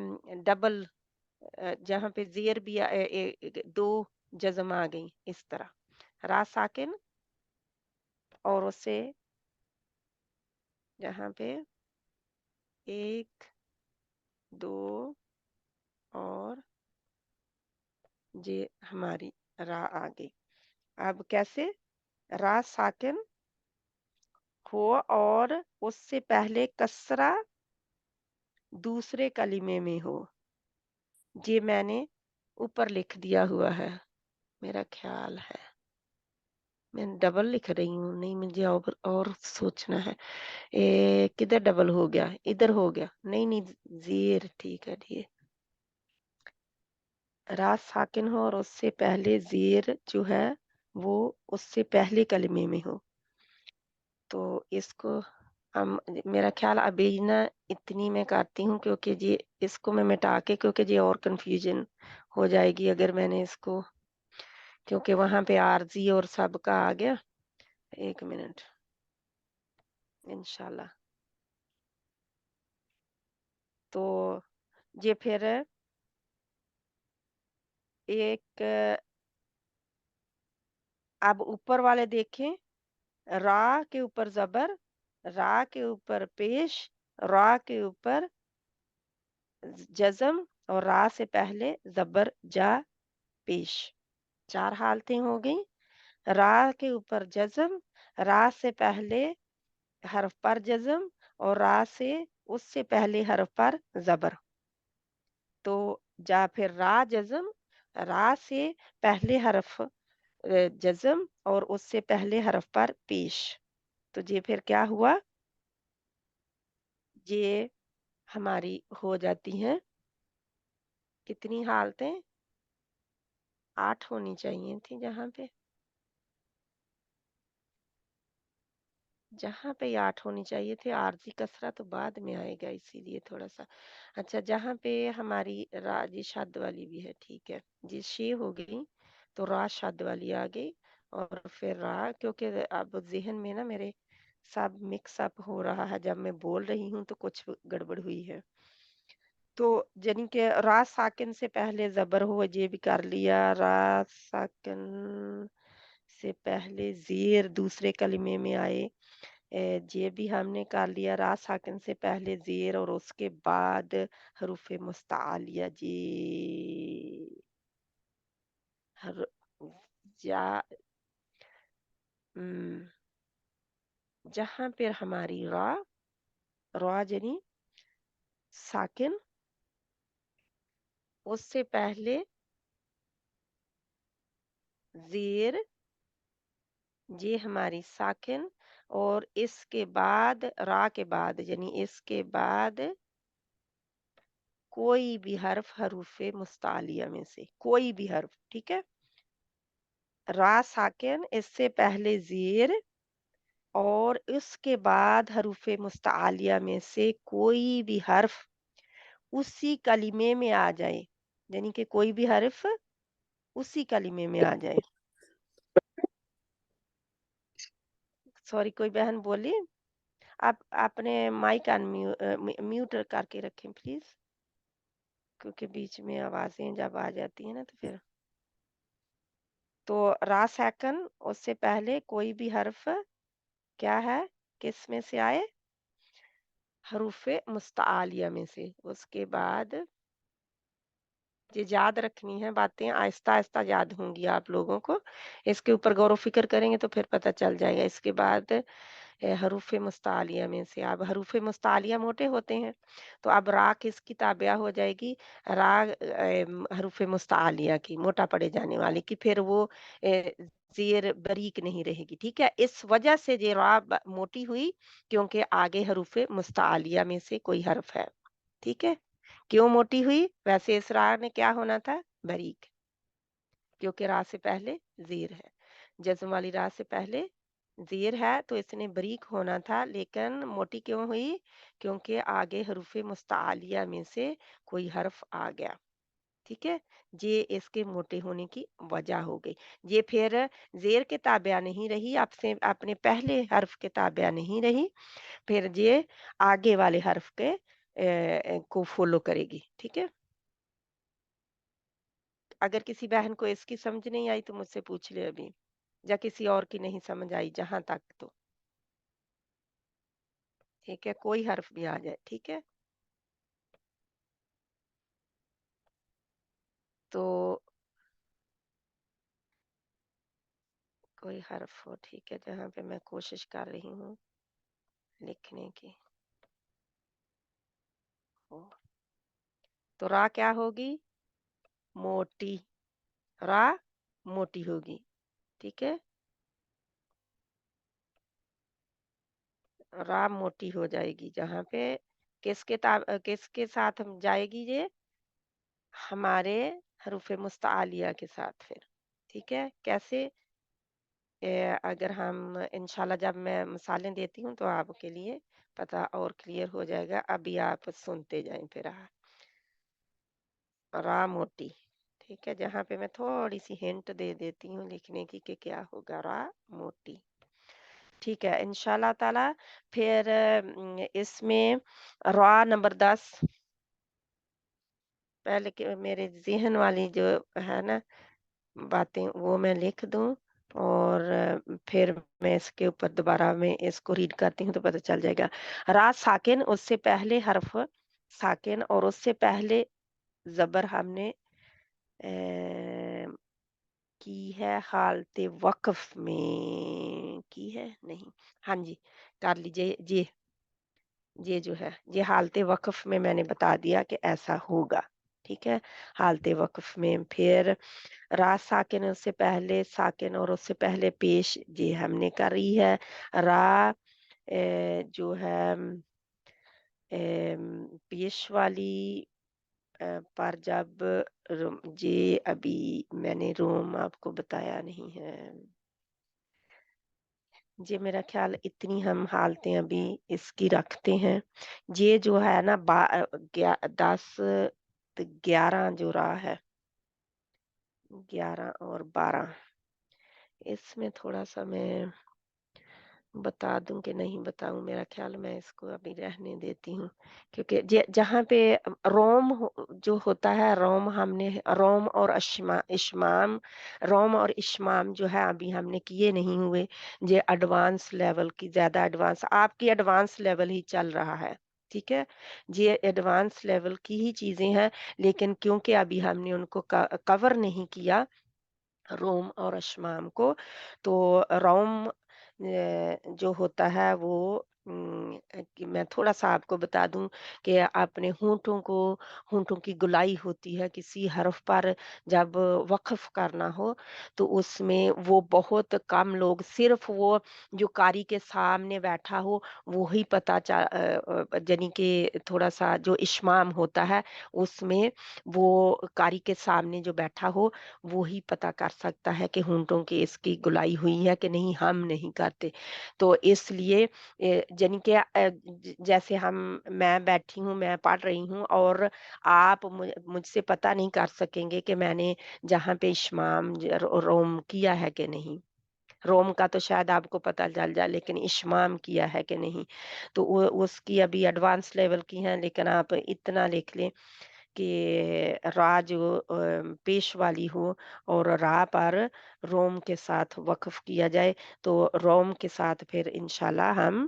डबल जहाँ पे ज़ेर भी 2 जज़म आ गई इस तरह। रा साकिन और उससे जहाँ पे 1, 2 और ये हमारी रा आ गई। अब कैसे? रा साकिन हो और उससे पहले कसरा दूसरे कलिमे में हो। ये मैंने ऊपर लिख दिया हुआ है, मेरा ख़्याल है। मैं डबल लिख रही हूँ, नहीं मुझे और सोचना है। किधर डबल हो गया? इधर हो गया। नहीं, ज़ेर ठीक है ये। रा साकिन हो और उससे पहले ज़ेर जो है, वो उससे पहले कलिमे में हो। तो इसको हम मेरा ख़्याल अभी ना इतनी मैं करती हूँ क्योंकि ये इसको मैं मिटा के क्योंकि ये और कन्फ्यूज़न हो जाएगी अगर मैंने इसको क्योंकि वहाँ पे आरज़ी और सब का आ गया। 1 मिनट इंशाल्लाह। तो ये फिर एक अब ऊपर वाले देखें, रा के ऊपर ज़बर, रा के ऊपर पेश, रा के ऊपर जज़म और रा से पहले ज़बर जा पेश। 4 हालतें हो गई। रा के ऊपर जज़म, रा से पहले हर्फ पर जज़म और रा से उससे पहले हर्फ पर ज़बर। तो जा फिर रा जज़म, रा से पहले हर्फ जज़म और उससे पहले हर्फ पर पेश। तो ये फिर क्या हुआ? ये हमारी हो जाती हैं कितनी हालतें? 8 होनी चाहिए थी जहाँ पे 8 होनी चाहिए थी, आरज़ी कसरा तो बाद में आएगा इसीलिए थोड़ा-सा अच्छा जहाँ पे हमारी रा जी शद वाली भी है, ठीक है। जी शे हो गई, तो रा शद वाली आ गई और फिर रा क्योंकि अब ज़हन में ना मेरे सब मिक्स अप हो रहा है, जब मैं बोल रही हूँ तो कुछ गड़बड़ हुई है। तो यानी कि रा साकिन से पहले ज़बर हो ये भी कर लिया, रा साकिन से पहले ज़ेर दूसरे कलिमे में आए ये भी हमने कर लिया रा साकिन से पहले ज़ेर और उसके बाद हरूफ़ मुस्तआलिया जी हर जा उम, जहाँ पे हमारी रा यानी साकिन उससे पहले ज़ेर ये हमारी साकिन और इसके बाद रा के बाद यानी इसके बाद कोई भी हर्फ हरूफ़ मुस्तालिया में से कोई भी हर्फ ठीक है रा साकिन इससे पहले ज़ेर और उसके बाद हरूफ़ मुस्तालिया में से कोई भी हर्फ उसी कलिमे में आ जाए यानी कि कोई भी हर्फ उसी कलिमे में आ जाए सॉरी कोई बहन बोली आप आपने माइक म्यूट करके रखें प्लीज क्योंकि बीच में आवाजें जब आ जाती हैं ना तो फिर तो रा सैकन उससे पहले कोई भी हर्फ क्या है किस में से आए हरूफे मुस्तालिया में से उसके बाद ये याद रखनी है बातें आहिस्ता आहिस्ता याद होंगी आप लोगों को इसके ऊपर गौर फिक्र करेंगे तो फिर पता चल जाएगा इसके बाद हरूफ मुस्तालिया में से अब हरूफ मुस्तालिया मोटे होते हैं तो अब रा किसकी ताबिया हो जाएगी रा हरूफ मुस्तालिया की मोटा पड़े जाने वाली की फिर वो जेर बरीक नहीं रहेगी ठीक है इस वजह से ये रा मोटी हुई क्योंकि आगे हरूफ मुस्तालिया में से कोई हर्फ है ٹھیک ہے، کیوں موٹی ہوئی؟ ویسے اس را نے کیا ہونا تھا؟ باریک، کیونکہ را سے پہلے زیر ہے، جزم والی را سے پہلے زیر ہے تو اس نے باریک ہونا تھا، لیکن موٹی کیوں ہوئی؟ کیونکہ آگے حروف مستعلیہ میں سے کوئی حرف آ گیا، ٹھیک ہے، یہ اس کے موٹے ہونے کی وجہ ہو گئی۔ یہ پھر زیر کے تابع نہیں رہی، آپ سے اپنے پہلے حرف کے تابع نہیں رہی، پھر یہ آگے والے حرف کے کو فالو کرے گی، ٹھیک ہے۔ اگر کسی بہن کو اس کی سمجھ نہیں آئی تو مجھ سے پوچھ لے ابھی، یا کسی اور کی نہیں سمجھ آئی جہاں تک، تو ٹھیک ہے، کوئی حرف بھی آ جائے، ٹھیک ہے، تو کوئی حرف ہو، ٹھیک ہے، جہاں پہ میں کوشش کر رہی ہوں لکھنے کی ہو، تو را کیا ہوگی؟ موٹی، را موٹی ہوگی، ٹھیک ہے، را موٹی ہو جائے گی، جہاں پہ کس کے ساتھ ہم جائے گی؟ یہ ہمارے حروف مستعلیہ کے ساتھ، پھر ٹھیک ہے، کیسے؟ اگر ہم انشاءاللہ جب میں مثالیں دیتی ہوں تو آپ کے لیے پتہ اور کلیئر ہو جائے گا، ابھی آپ سنتے جائیں پھر۔ را موٹی، ٹھیک ہے، جہاں پہ میں تھوڑی سی ہنٹ دے دیتی ہوں لکھنے کی کہ کیا ہوگا، را موٹی، ٹھیک ہے، انشاءاللہ تعالی۔ پھر اس میں را نمبر 10، پہلے کہ میرے ذہن والی جو ہے نا باتیں وہ میں لکھ دوں، اور پھر میں اس کے اوپر دوبارہ میں اس کو ریڈ کرتی ہوں تو پتہ چل جائے گا۔ را ساکن، اس سے پہلے حرف ساکن، اور اس سے پہلے زبر ہم نے کی ہے حالت وقف میں، کی ہے نہیں، ہاں جی کر لیجئے، یہ جو ہے یہ حالت وقف میں نے بتا دیا کہ ایسا ہوگا، ٹھیک ہے، حالت وقف میں۔ پھر را ساکن، اس سے پہلے ساکن، اور اس سے پہلے پیش، یہ ہم نے کری ہے۔ را جو ہے پیش والی پر جب جی ابھی میں نے روم آپ کو بتایا نہیں ہے، جی میرا خیال اتنی ہم حالتیں ابھی اس کی رکھتے ہیں۔ یہ جو ہے نا 10 11 جو رہا ہے، 11 اور 12، اس میں تھوڑا سا میں بتا دوں کہ نہیں بتاؤں، میرا خیال میں اس کو ابھی رہنے دیتی ہوں، کیونکہ جہاں پہ روم جو ہوتا ہے، روم ہم نے روم اور اشمام، روم اور اشمام جو ہے ابھی ہم نے کیے نہیں ہوئے، یہ ایڈوانس لیول کی، زیادہ ایڈوانس، آپ کی ایڈوانس لیول ہی چل رہا ہے، ٹھیک ہے، یہ ایڈوانس لیول کی ہی چیزیں ہیں، لیکن کیونکہ ابھی ہم نے ان کو کور نہیں کیا روم اور اشمام کو، تو روم جو ہوتا ہے وہ کہ میں تھوڑا سا آپ کو بتا دوں کہ اپنے ہونٹوں کی گلائی ہوتی ہے کسی حرف پر، جب وقف کرنا ہو تو اس میں وہ بہت کم لوگ، صرف وہ جو قاری کے سامنے بیٹھا ہو وہی پتا یعنی کہ تھوڑا سا جو اشمام ہوتا ہے اس میں وہ قاری کے سامنے جو بیٹھا ہو وہی پتا کر سکتا ہے کہ ہونٹوں کی اس کی گلائی ہوئی ہے کہ نہیں، ہم نہیں کرتے، تو اس لیے یعنی کہ جیسے میں بیٹھی ہوں، میں پڑھ رہی ہوں، اور آپ مجھ سے پتہ نہیں کر سکیں گے کہ میں نے جہاں پہ اشمام روم کیا ہے کہ نہیں، روم کا تو شاید آپ کو پتہ چل جائے لیکن اشمام کیا ہے کہ نہیں، تو اس کی ابھی ایڈوانس لیول کی ہیں، لیکن آپ اتنا لکھ لیں کہ را جو پیش والی ہو اور را پر روم کے ساتھ وقف کیا جائے، تو روم کے ساتھ پھر انشاءاللہ ہم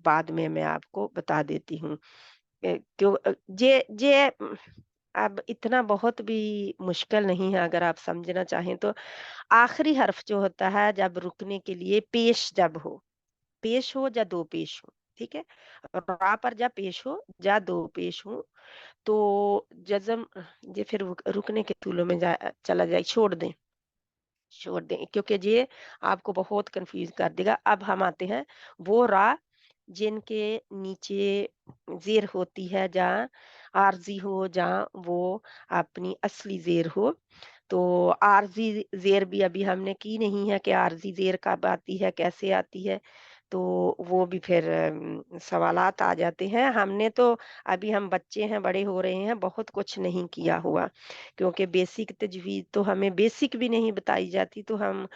بعد میں آپ کو بتا دیتی ہوں، کیوں یہ اب اتنا بہت بھی مشکل نہیں ہے، اگر آپ سمجھنا چاہیں تو آخری حرف جو ہوتا ہے جب رکنے کے لیے پیش جب ہو، پیش ہو یا دو پیش ہو، ٹھیک ہے، را پر جب پیش ہو یا دو پیش ہو تو جزم، یہ پھر رکنے کے طولوں میں چلا جائے، چھوڑ دیں کیونکہ یہ آپ کو بہت کنفیوز کر دے گا۔ اب ہم آتے ہیں وہ را जिनके नीचे ज़ेर होती है, जहाँ आरज़ी हो, जहाँ वो अपनी असली ज़ेर हो। तो आरज़ी ज़ेर भी अभी हमने की नहीं है कि आरज़ी ज़ेर कब आती है, कैसे आती है? तो वो भी फिर सवालात आ जाते हैं। हमने तो अभी हम बच्चे हैं, बड़े हो रहे हैं, बहुत कुछ नहीं किया हुआ, क्योंकि बेसिक तजवीज़ तो हमें बेसिक भी नहीं बताई जाती, तो हम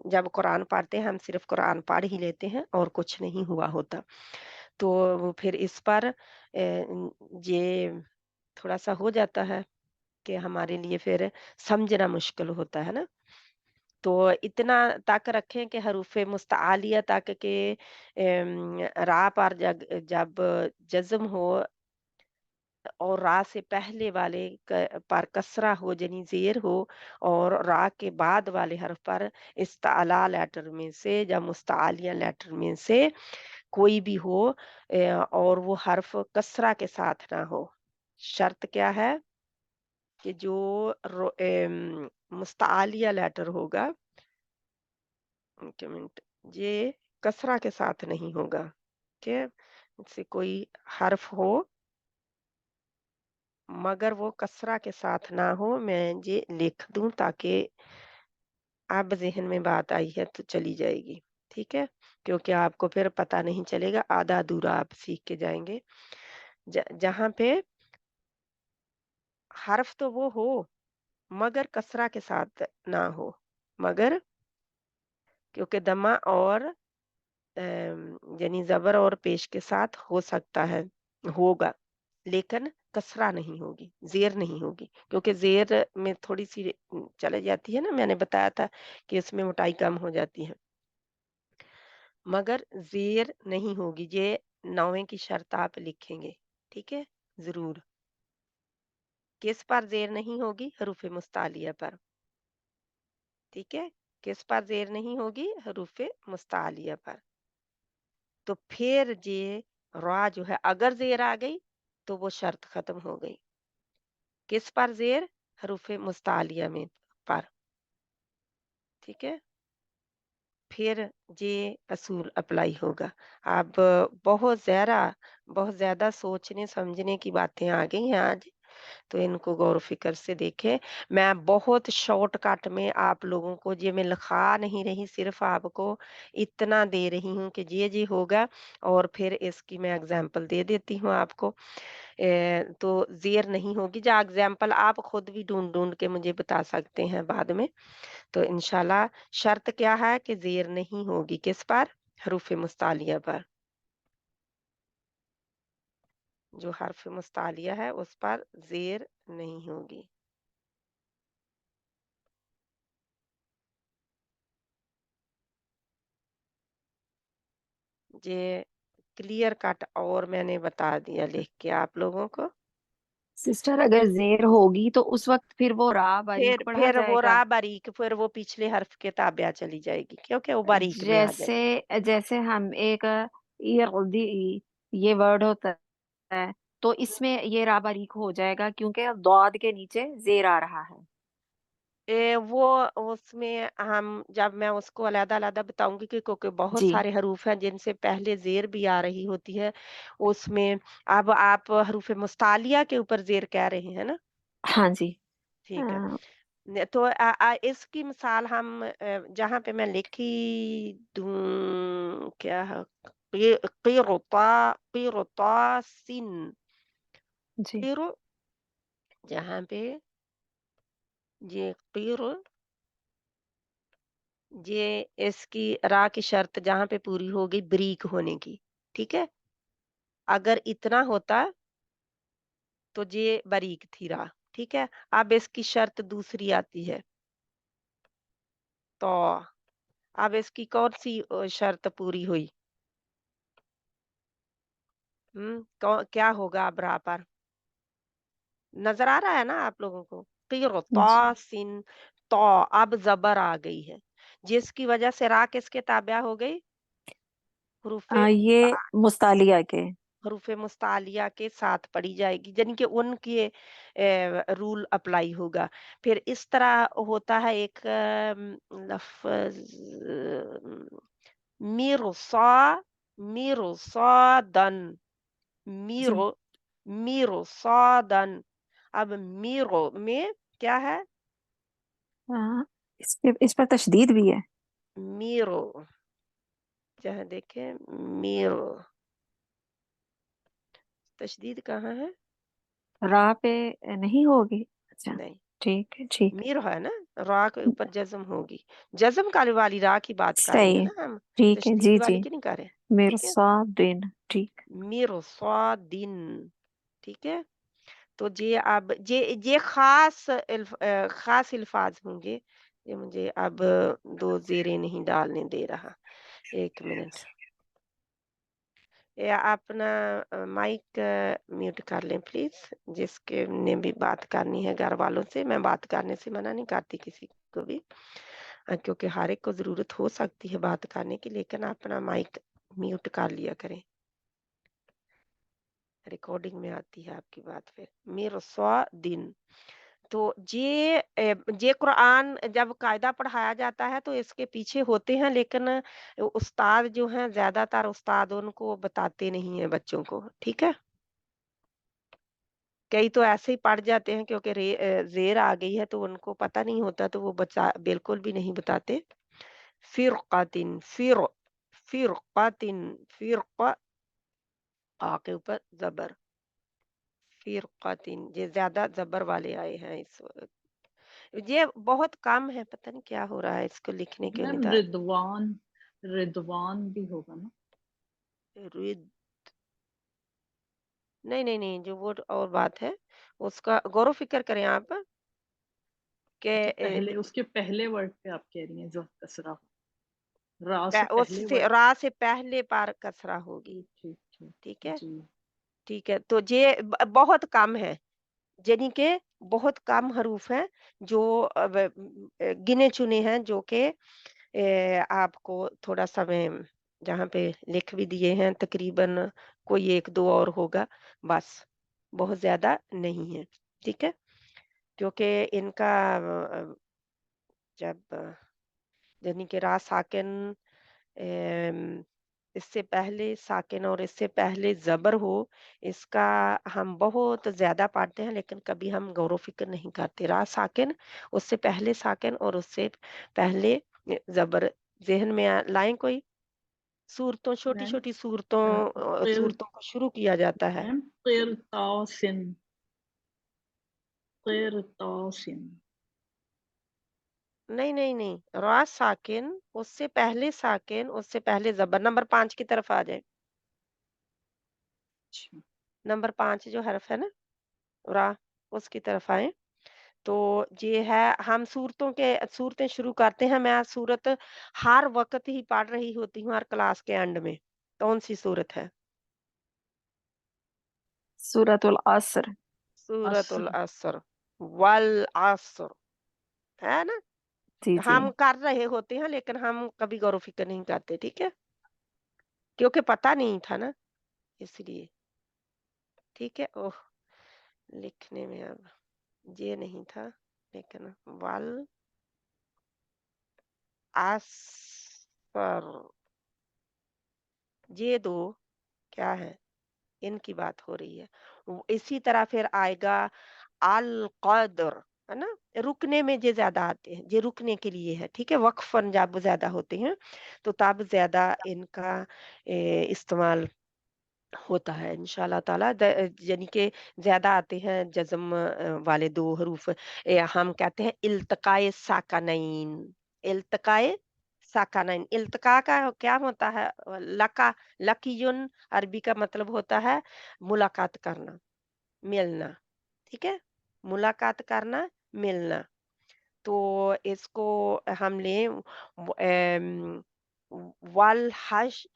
जब कुरान पढ़ते हैं, हम सिर्फ़ कुरान पढ़ ही लेते हैं और कुछ नहीं हुआ होता। तो वो फिर इस पर ये थोड़ा-सा हो जाता है कि हमारे लिए फिर समझना मुश्किल होता है ना? तो इतना तक रखें कि हरूफ़े मुस्तआलिया तक के रा पर जब जज़्म हो और रा से पहले वाले पर कसरा हो, यानी ज़ेर हो, और रा के बाद वाले हर्फ पर इस्ताला लेटर में से या मुस्तालिया लेटर में से कोई भी हो, और वो हर्फ कसरा के साथ ना हो। शर्त क्या है कि जो मुस्तालिया लेटर होगा, 1 मिनट, ये कसरा के साथ नहीं होगा, ठीक है? जैसे कोई हर्फ हो मगर वो कसरा के साथ ना हो, मैं ये लिख दूँ ताकि अब ज़हन में बात आई है तो चली जाएगी, ठीक है? क्योंकि आपको फिर पता नहीं चलेगा, आधा-अधूरा आप सीख के जाएँगे। जहाँ पे हर्फ तो वो हो मगर कसरा के साथ ना हो, मगर क्योंकि दमा और यानी ज़बर और पेश के साथ हो सकता है, होगा, लेकिन कसरा नहीं होगी, ज़ेर नहीं होगी, क्योंकि ज़ेर में थोड़ी-सी चली जाती है ना, मैंने बताया था कि इसमें मोटाई कम हो जाती है, मगर ज़ेर नहीं होगी, ये 9वें की शर्त आप लिखेंगे, ठीक है? ज़रूर। किस पर ज़ेर नहीं होगी? हरूफ़ मुस्तालिया पर, ठीक है? किस पर ज़ेर नहीं होगी? हरूफ़ मुस्तालिया पर। तो फिर ये रा जो है, अगर ज़ेर आ गई तो वो शर्त ख़त्म हो गई। किस पर ज़ेर? हरूफ़ मुस्तालिया में पर, ठीक है? फिर ये असूल अप्लाई होगा। अब बहुत ज़्यादा सोचने समझने की बातें आ गई हैं आज, तो इनको गौर फ़िक्र से देखें। मैं बहुत शॉर्टकट में आप लोगों को, ये मैं लिखा नहीं रही, सिर्फ़ आपको इतना दे रही हूँ कि ये होगा, और फिर इसकी मैं एग्ज़ाम्पल दे देती हूँ आपको। तो ज़ेर नहीं होगी, या एग्ज़ाम्पल आप खुद भी ढूँढ-ढूँढ के मुझे बता सकते हैं बाद में। तो इंशाल्लाह शर्त क्या है कि ज़ेर नहीं होगी, किस पर? हरूफ़ मुस्तालिया पर। जो हर्फ़ मुस्तालिया है उस पर ज़ेर नहीं होगी। ये क्लियर कट और मैंने बता दिया लिख के आप लोगों को। सिस्टर अगर जेर होगी तो उस वक्त फिर वो रा बारीक पढ़ा फिर वो जाएगा। रा बारीक, फिर वो पिछले हर्फ के ताबिया चली जाएगी, क्योंकि वो बारीक में आ जैसे जाएगी। जैसे हम एक यगदी ये वर्ड होता है, तो इसमें ये रा बारीक हो जाएगा क्योंकि अब दौद के नीचे जेर आ रहा है। वो उसमें हम जब मैं उसको अलग-अलग बताऊँगी कि क्योंकि बहुत जी। सारे हरूफ हैं जिनसे पहले ज़ेर भी आ रही होती है, उसमें अब आप हरूफ मुस्तालिया के ऊपर ज़ेर कह रहे हैं ना? हाँ जी। ठीक है। तो इसकी मिसाल हम जहाँ पे मैं लिखी दूँ क्या है, क़िरतासिन, जी। क़िर, जहाँ पे ये क़िर, ये इसकी रा की शर्त जहाँ पे पूरी हो गई बरीक होने की, ठीक है? अगर इतना होता तो ये बारीक थी रा, ठीक है? अब इसकी शर्त दूसरी आती है, तो अब इसकी कौन-सी शर्त पूरी हुई? कौ क्या होगा अब रा पर? नज़र आ रहा है ना आप लोगों को? जी। क़िरतासिन, तौ, अब ज़बर आ गई है, जिसकी वजह से रा किसके ताबिया हो गई? हुरूफ़े ये मुस्तालिया के। हरूफ़े मुस्तालिया के साथ पढ़ी जाएगी, यानी कि उनके रूल अप्लाई होगा। फिर इस तरह होता है एक लफ़्ज़ मिरसा, मिरसादन, जी। मिरो मिरसादन। अब मिरो में क्या है? हाँ, इस पर तशदीद भी है। मिरो, जहाँ देखें मिरो, तशदीद कहाँ है? रा पे नहीं होगी? अच्छा, नहीं, ठीक है, ठीक। मीर है ना, रा के ऊपर जज्म होगी। जज्म काले वाली रा की बात कर रहे सही हैं है, ना हम, ठीक है, तशदीद जी वाली जी। की नहीं कर रहे। ठीक है, मिर्सादिन, ठीक। मिरसादिन। ठीक है, तो ये अब ये खास खास अल्फाज होंगे। ये मुझे अब दो जेरें नहीं डालने दे रहा। एक मिनट, या अपना माइक म्यूट कर लें प्लीज, जिसके ने भी बात करनी है घर वालों से। मैं बात करने से मना नहीं करती किसी को भी, क्योंकि हर एक को जरूरत हो सकती है बात करने की, लेकिन अपना माइक म्यूट कर लिया करें, रिकॉर्डिंग में आती है आपकी बात। फिर मेरे सौ दिन, तो ये कुरान जब कायदा पढ़ाया जाता है तो इसके पीछे होते हैं, लेकिन उस्ताद जो हैं, ज्यादातर उस्ताद उनको बताते नहीं है बच्चों को। ठीक है, कई तो ऐसे ही पढ़ जाते हैं क्योंकि ज़ेर आ गई है तो उनको पता नहीं होता, तो वो बचा बिल्कुल भी नहीं बताते। फ़िरक़तिन, फ़िरक़तिन, फ़िरक़, आ के ऊपर ज़बर, फ़िरक़तिन, ये ज़्यादा ज़बर वाले आए हैं इस वक़्त। ये बहुत कम है, पता नहीं क्या हो रहा है, इसको लिखने क्यों नहीं मैम था। रिदवान, रिदवान भी होगा ना? रिद नहीं, नहीं, नहीं, जो वो और बात है, उसका गौर-फ़िक्र करें आप कि अच्छा, पहले उसके पहले वर्ड पे आप कह रही हैं जो कसरा हो, रा से पहले उससे वर्ड। रा से पहले बार कसरा होगी। ठीक ठीक ठीक। ठीक है? जी। ठीक है, तो ये बहुत कम है, यानी कि बहुत कम हरूफ हैं जो गिने-चुने हैं, जो कि आपको थोड़ा समय जहाँ पे लिख भी दिए हैं, तकरीबन कोई 1-2 और होगा, बस, बहुत ज़्यादा नहीं है। ठीक है? क्योंकि इनका जब यानी कि रा साकिन, अम, इससे पहले साकिन और इससे पहले ज़बर हो, इसका हम बहुत ज़्यादा पढ़ते हैं, लेकिन कभी हम गौर-व-फ़िक्र नहीं करते। रा साकिन, उससे पहले साकिन और उससे पहले ज़बर, ज़हन में लाएँ कोई सूरतों, मैम छोटी-छोटी सूरतों, तिर, सूरतों को शुरू किया जाता है। मैम तिरतासिन, तिरतासिन। नहीं, नहीं, नहीं, रा साकिन, उससे पहले ज़बर, नंबर 5 की तरफ आ जाएँ। अच्छा। नंबर 5 जो हर्फ है ना, रा, उसकी तरफ आएँ। तो ये है, हम सूरतें शुरू करते हैं। मैं सूरत हर वक़्त ही पढ़ रही होती हूँ, हर क्लास के एंड में। कौन-सी सूरत है? सूरतुल असर। सूरतुल असर। असर, वल असर, है ना? जी जी। हम कर रहे होते हैं, लेकिन हम कभी गौर-व-फ़िक्र नहीं करते, ठीक है? क्योंकि पता नहीं था ना, इसलिए। ठीक है? ओह! लिखने में अब ये नहीं था, लेकिन वल असर, ये 2 क्या है? इनकी बात हो रही है। इसी तरह फिर आएगा अल कद्र, है ना? रुकने में ये ज़्यादा आते हैं, ये रुकने के लिए है, ठीक है? वक़्फ़न जब ज़्यादा होते हैं, तो तब ज़्यादा इनका इस्तेमाल होता है इंशाअल्लाह ताला। यानी कि ज़्यादा आते हैं जज़्म वाले 2 हरूफ। हम कहते हैं इल्तिक़ाए साकनैन, इल्तिक़ाए साकनैन। इल्तिक़ा का क्या होता है? लका, लकीयुन अरबी का मतलब होता है मुलाकात करना, मिलना, ठीक है? मुलाकात करना, मिलना। तो इसको हम लें वल हश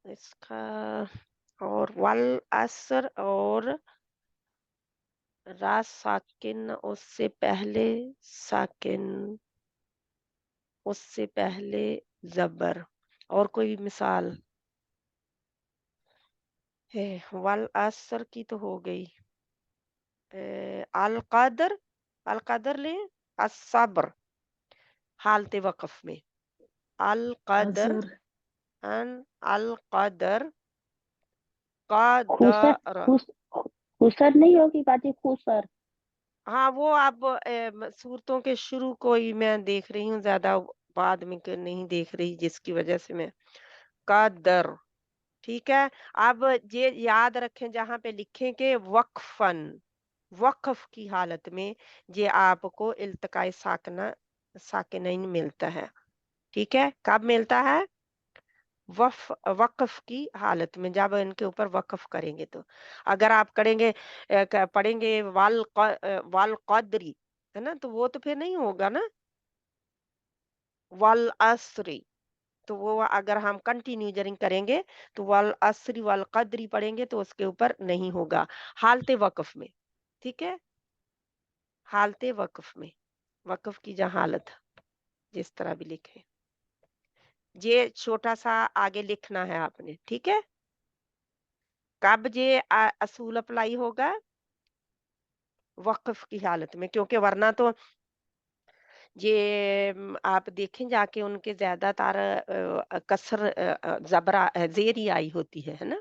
इसका, और वल असर और रा साकिन, उससे पहले ज़बर, और कोई मिसाल है? वल असर की तो हो गई। अल कदर, अल कदर लें, अस्सब्र हालते वक़फ़ में, अल क़दर अजर अन अल क़दर खुसर क़दर। खुस खुसर नहीं होगी बाजी, खुसर। हाँ, वो आप सूरतों के शुरू को ही मैं देख रही हूँ, ज़्यादा बाद में क नहीं देख रही, जिसकी वज़ह से मैं क़दर, ठीक है? अब ये याद रखें, जहाँ पे लिखें कि वक़्फ़न, वक़्फ़ की हालत में ये आपको इल्तिक़ाए साकिनैन मिलता है, ठीक है? कब मिलता है? वक़्फ़ की हालत में, जब इनके ऊपर वक़्फ़ करेंगे तो। अगर आप करेंगे पढ़ेंगे वल क़द्री, है ना? तो वो तो फिर नहीं होगा ना, वल अस्री। तो वो अगर हम कंटिन्यू जरिंग करेंगे तो वल अस्री वल क़द्री पढ़ेंगे तो उसके ऊपर नहीं होगा, हालते वक़्फ़ में, ठीक है? हालते वक़्फ़ में, वक़्फ़ की जहाँ हालत, जिस तरह भी लिखें। ये छोटा-सा आगे लिखना है आपने, ठीक है? कब ये असूल अप्लाई होगा? वक़्फ़ की हालत में, क्योंकि वरना तो ये आप देखें जाके उनके ज़्यादातर कसर ज़बरा ज़ेर ही आई होती है ना?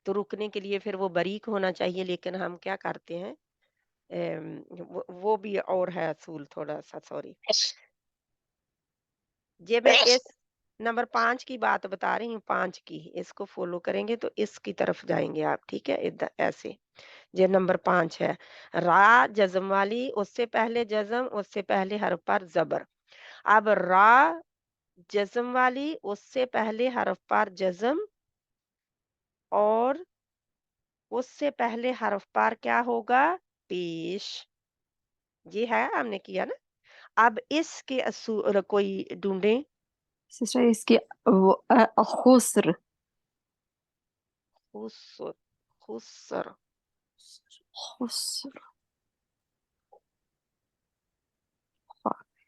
तो रुकने के लिए फिर वो बारीक होना चाहिए, लेकिन हम क्या करते हैं, वो भी और है असूल थोड़ा-सा, सॉरी। ये मैं इस नंबर 5 की बात बता रही हूँ, 5 की, इसको फ़ॉलो करेंगे तो इसकी तरफ जाएँगे आप, ठीक है? ऐसे। ये नंबर 5 है। रा जज़म वाली, उससे पहले जज़म, उससे पहले हर्फ पर ज़बर। अब रा जज़म वाली, उससे पहले हर्फ पर जज़म, और उससे पहले हर्फ पर क्या होगा? पेश। ये है, हमने किया ना? अब इसके कोई ढूँढें। सिस्टर इसकी वो खुस्र। खुस्र, खुस्र, खुस्र।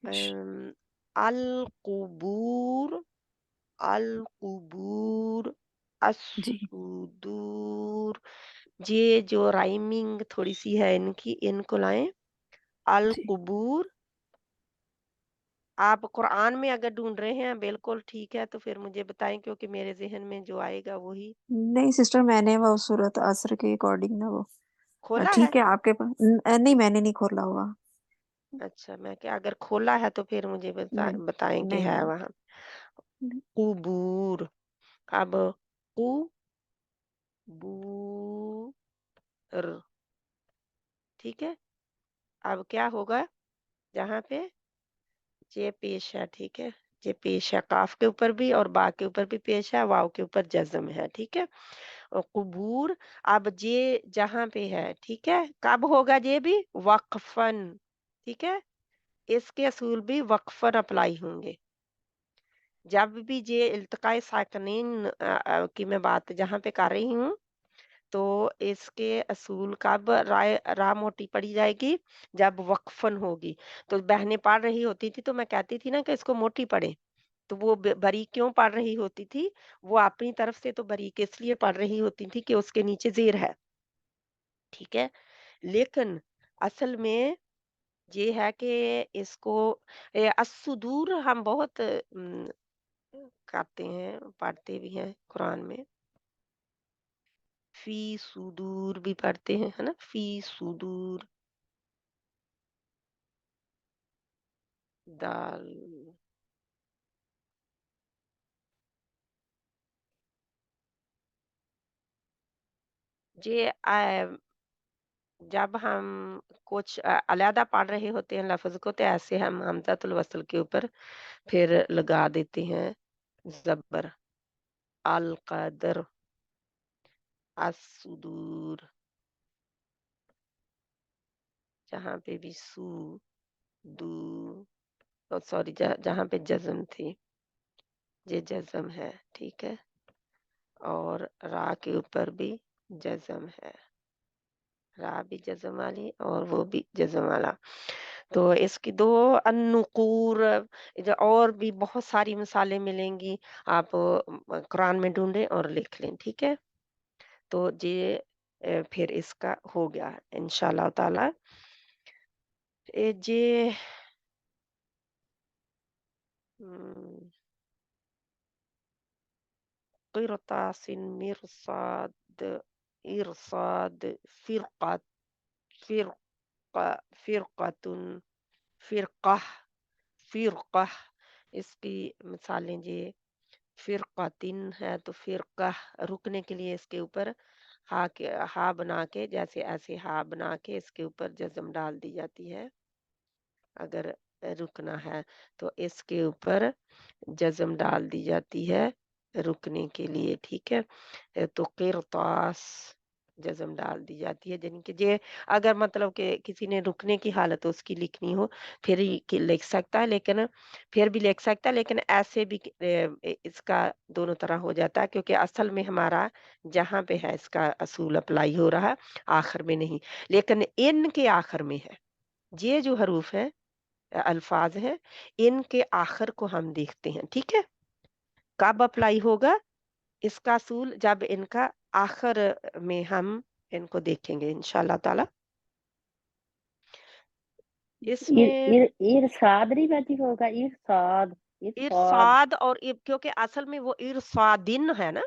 अम, अल-कुबूर, अल-कुबूर, जी अस-सुदूर। ये जो राइमिंग थोड़ी-सी है इनकी, इनको लाएँ। जी। अल-कुबूर, आप कुरान में अगर ढूँढ रहे हैं, बिल्कुल ठीक है, तो फिर मुझे बताएँ, क्योंकि मेरे ज़हन में जो आएगा वही। नहीं सिस्टर, मैंने वो सूरत असर के अकॉर्डिंग ना वो खोला है? ठीक है आपके पास नहीं, मैंने नहीं खोला हुआ। अच्छा, मैं क्या, अगर खोला है तो फिर मुझे नहीं बताएँ कि नहीं है नहीं। वहाँ। नहीं। कुबूर, अब कुबूर, ठीक है? अब क्या होगा, जहाँ पे ये पेश है, ठीक है? ये पेश है, काफ के ऊपर भी और बा के ऊपर भी पेश है, वाव के ऊपर जज़्म है, ठीक है? और कुबूर, अब ये जहाँ पे है, ठीक है? कब होगा ये भी? वक़फ़न, ठीक है? इसके असूल भी वक़फ़न अप्लाई होंगे। जब भी ये इल्तिक़ाए साकिनीन की मैं बात जहाँ पे कर रही हूँ, तो इसके असूल कब रा मोटी पड़ी जाएगी? जब वक़फ़न होगी। तो बहनें पढ़ रही होती थी तो मैं कहती थी ना कि इसको मोटी पढ़ें। तो वो बारीक क्यों पढ़ रही होती थी? वो अपनी तरफ से तो बारीक इसलिए पढ़ रही होती थी कि उसके नीचे ज़ेर है, ठीक है? लेकिन असल में ये है कि इसको अस्सुदूर हम बहुत करते हैं, पढ़ते भी हैं कुरान में। फ़ी सुदूर भी पढ़ते हैं, है ना? फ़ी सुदूर, दाल। ये जब हम कुछ अलहदा पढ़ रहे होते हैं लफ्ज़ को, तो ऐसे हम हमज़तुल वस्ल के ऊपर फिर लगा देते हैं ज़बर। अल कदर, अस्सुदूर, जहाँ पे भी दू, सॉरी, जहाँ पे जज़म थी, ये जज़म है, ठीक है? और रा के ऊपर भी जज़म है। रा भी जज़म वाली और वो भी जज़म वाला। तो इसकी 2 अन्नुक़ूर, और भी बहुत सारी मिसालें मिलेंगी। आप कुरान में ढूँढें और लिख लें, ठीक है? तो ये फिर इसका हो गया इंशाअल्लाह ताला। ये قرطاس مرصاد إرصاد فرقة فرقة فرقة فرقة فرقة इसकी मिसाल लीजिए फिरकतिन है तो फिरका रुकने के लिए इसके ऊपर हा के हा बना के जैसे ऐसे हा बना के इसके ऊपर जज्म डाल दी जाती है अगर रुकना है तो इसके ऊपर जज्म डाल दी जाती है रुकने के लिए ठीक है तो किरतास जज्म डाल दी जाती है यानी कि ये अगर मतलब कि किसी ने रुकने की हालत उसकी लिखनी हो फिर ही लिख सकता है लेकिन फिर भी लिख सकता है लेकिन ऐसे भी इसका दोनों तरह हो जाता है क्योंकि असल में हमारा जहाँ पे है इसका असूल अप्लाई हो रहा है आखिर में नहीं लेकिन इन के आखिर में है ये जो हरूफ है अल्फाज हैं इनके आखिर को हम देखते हैं ठीक है कब अप्लाई होगा इसका असूल जब इनका आखिर में हम इनको देखेंगे इंशाल्लाह ताला इसमें इरसाद नहीं बाजी होगा, इरसाद, इरसाद। इरसाद और क्योंकि असल में वो इरसादिन है ना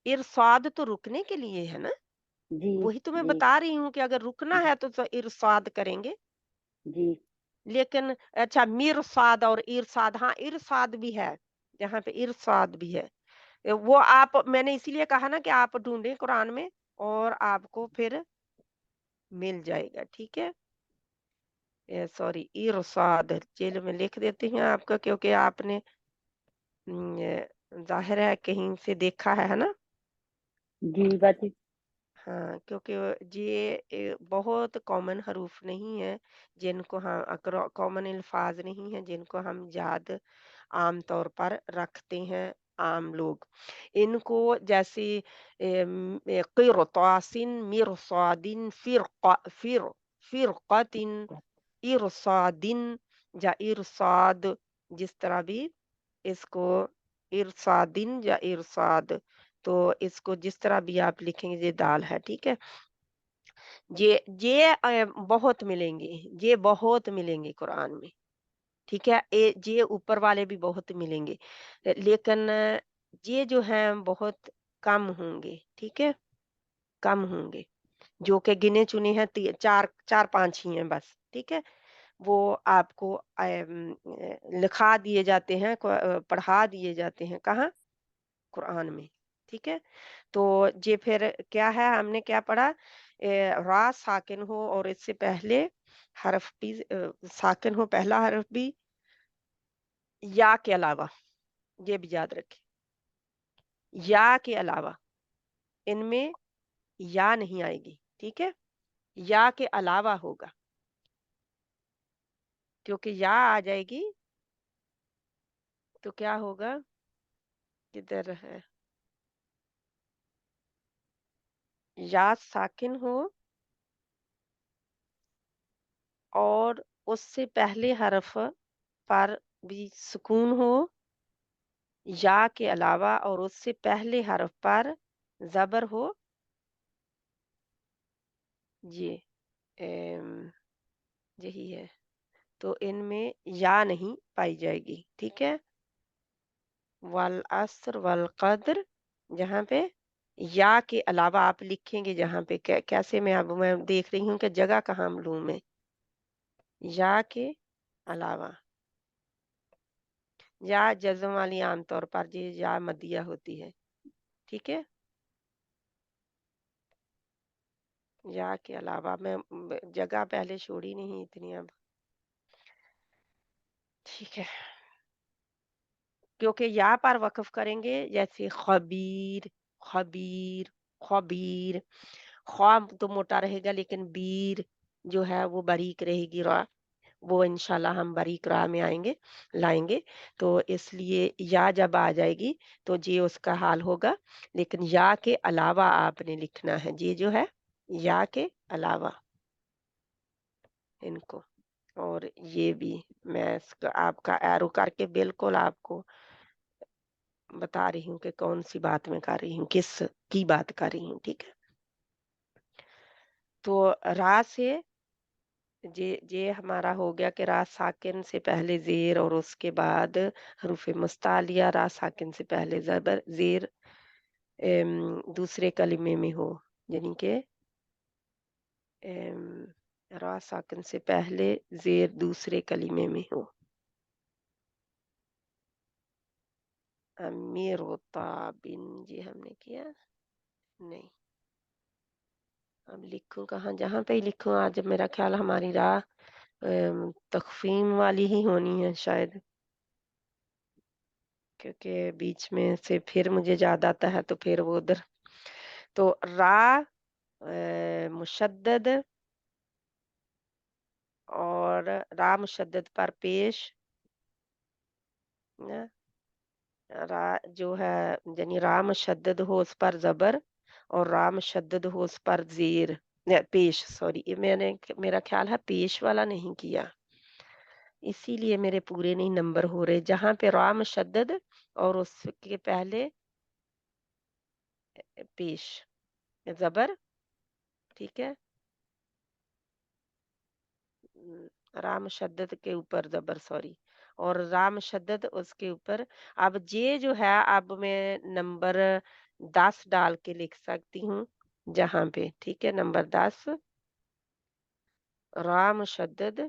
इरसाद तो रुकने के लिए है ना जी वही तो मैं जी बता रही हूँ कि अगर रुकना है तो इरसाद करेंगे जी लेकिन अच्छा मिरसाद और इरसाद हाँ इरसाद भी है यहाँ पे इरसाद भी है वो आप मैंने इसीलिए कहा ना कि आप ढूंढें कुरान में और आपको फिर मिल जाएगा ठीक है सॉरी इरसाद जेल में लिख देते हैं आपका क्योंकि आपने जाहिर है कहीं से देखा है ना जी बाजी। हाँ क्योंकि ये बहुत कॉमन हरूफ नहीं है जिनको हम कॉमन अल्फाज नहीं है जिनको हम याद आम तौर पर रखते हैं आम लोग इनको जैसे क़िरतासिन मिरसादिन फिरक़तिन इरसादिन या इरसाद जिस तरह भी इसको इरसादिन या इरसाद तो इसको जिस तरह भी आप लिखेंगे ये दाल है ठीक है बहुत मिलेंगे ये बहुत मिलेंगे कुरान में ठीक है ये ऊपर वाले भी बहुत मिलेंगे लेकिन ये जो हैं बहुत कम होंगे ठीक है कम होंगे जो कि गिने चुने हैं चार चार पांच ही हैं बस ठीक है वो आपको लिखा दिए जाते हैं पढ़ा दिए जाते हैं कहाँ कुरान में ठीक है तो ये फिर क्या है हमने क्या पढ़ा रा साकिन हो और इससे पहले हर्फ भी साकिन हो पहला हर्फ भी या के अलावा ये भी याद रखें या के अलावा इनमें या नहीं आएगी ठीक है या के अलावा होगा क्योंकि या आ जाएगी तो क्या होगा किधर है या साकिन हो और उससे पहले हर्फ पर भी सुकून हो या के अलावा और उससे पहले हर्फ पर जबर हो ये एम, यही है तो इनमें या नहीं पाई जाएगी ठीक है वल अस्र वल कद्र जहाँ पे या के अलावा आप लिखेंगे जहाँ पे कैसे मैं देख रही हूँ कि जगह कहाँ लूँ मैं या के अलावा या जज्म वाली आमतौर पर ये या मदिया होती है ठीक है या के अलावा मैं जगह पहले छोड़ी नहीं इतनी अब ठीक है क्योंकि या पर वक्फ करेंगे जैसे खबीर खबीर खबीर ख्वाब तो मोटा रहेगा लेकिन बीर जो है वो बारीक रहेगी रा वो इंशाल्लाह हम बारीक रा में आएंगे लाएंगे तो इसलिए या जब आ जाएगी तो ये उसका हाल होगा लेकिन या के अलावा आपने लिखना है ये जो है या के अलावा इनको और ये भी मैं इसका आपका एरो करके बिल्कुल आपको बता रही हूँ कि कौन सी बात मैं कर रही हूँ किस की बात कर रही हूँ ठीक है तो रा से یہ ہمارا ہو گیا کہ را ساکن سے پہلے زیر اور اس کے بعد حروف مستعلیہ، را ساکن سے پہلے زبر زیر دوسرے کلمے میں ہو، یعنی کہ را ساکن سے پہلے زیر دوسرے کلمے میں ہو. امیر بن جی ہم نے کیا نہیں. اب لکھوں کہاں؟ جہاں پہ ہی لکھوں. آج میرا خیال ہماری راہ تخفیم والی ہی ہونی ہے شاید، کیونکہ بیچ میں سے پھر مجھے یاد آتا ہے تو پھر وہ ادھر. تو را مشدد اور را مشدد پر پیش را جو ہے، یعنی را مشدد ہو اس پر زبر اور را مشدد ہو اس پر زیر پیش. سوری، میں نے میرا خیال ہے پیش والا نہیں کیا، اسی لیے میرے پورے نہیں نمبر ہو رہے. جہاں پہ را مشدد اور اس کے پہلے پیش زبر، ٹھیک ہے، را مشدد کے اوپر زبر، سوری، اور را مشدد اس کے اوپر. اب یہ جو ہے، اب میں نمبر 10 ڈال کے لکھ سکتی ہوں جہاں پہ، ٹھیک ہے. نمبر 10 را مشدد،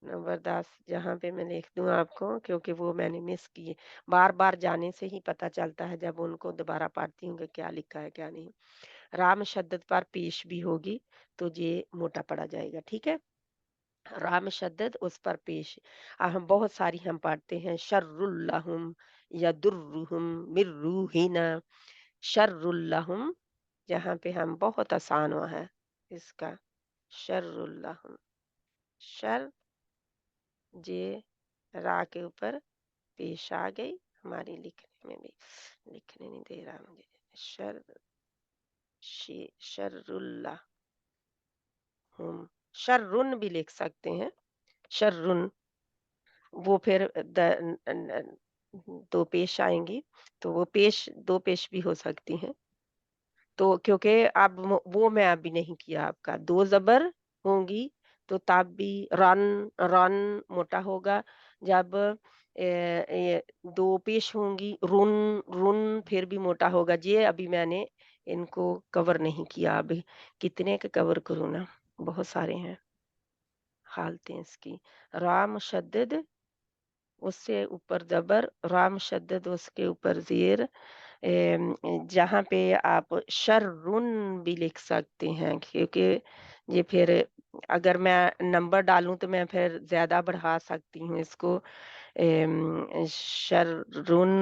نمبر 10 جہاں پہ میں لکھ دوں آپ کو، کیونکہ وہ میں نے مس کیے. بار بار جانے سے ہی پتہ چلتا ہے جب ان کو دوبارہ پڑھتی ہوں کہ کیا لکھا ہے کیا نہیں. را مشدد پر پیش بھی ہوگی تو یہ موٹا پڑا جائے گا، ٹھیک ہے. را مشدد اس پر پیش. ہم بہت ساری ہم پڑھتے ہیں، شر اللہم یدرہم من روحنا، شر اللہم، جہاں پہ ہم بہت آسان ہوا ہے اس کا، شر اللہم، شر جے را کے اوپر پیش آ گئی. ہماری لکھنے میں بھی لکھنے نہیں دے رہا مجھے. شر شر اللہ ہم، شرن بھی لکھ سکتے ہیں، شرن، وہ پھر دو پیش آئیں گی تو وہ پیش دو پیش بھی ہو سکتی ہیں. تو کیونکہ اب وہ میں ابھی نہیں کیا، آپ کا دو زبر ہوں گی تو تب بھی رن رن موٹا ہوگا. جب دو پیش ہوں گی رن رن پھر بھی موٹا ہوگا. یہ ابھی میں نے ان کو کور نہیں کیا. ابھی کتنے کا کور کروں نا، بہت سارے ہیں حالتیں اس کی. را مشدد اس سے اوپر زبر، را مشدد اس کے اوپر زیر. جہاں پہ آپ شرن بھی لکھ سکتے ہیں، کیونکہ یہ پھر اگر میں نمبر ڈالوں تو میں پھر زیادہ بڑھا سکتی ہوں اس کو. شرن،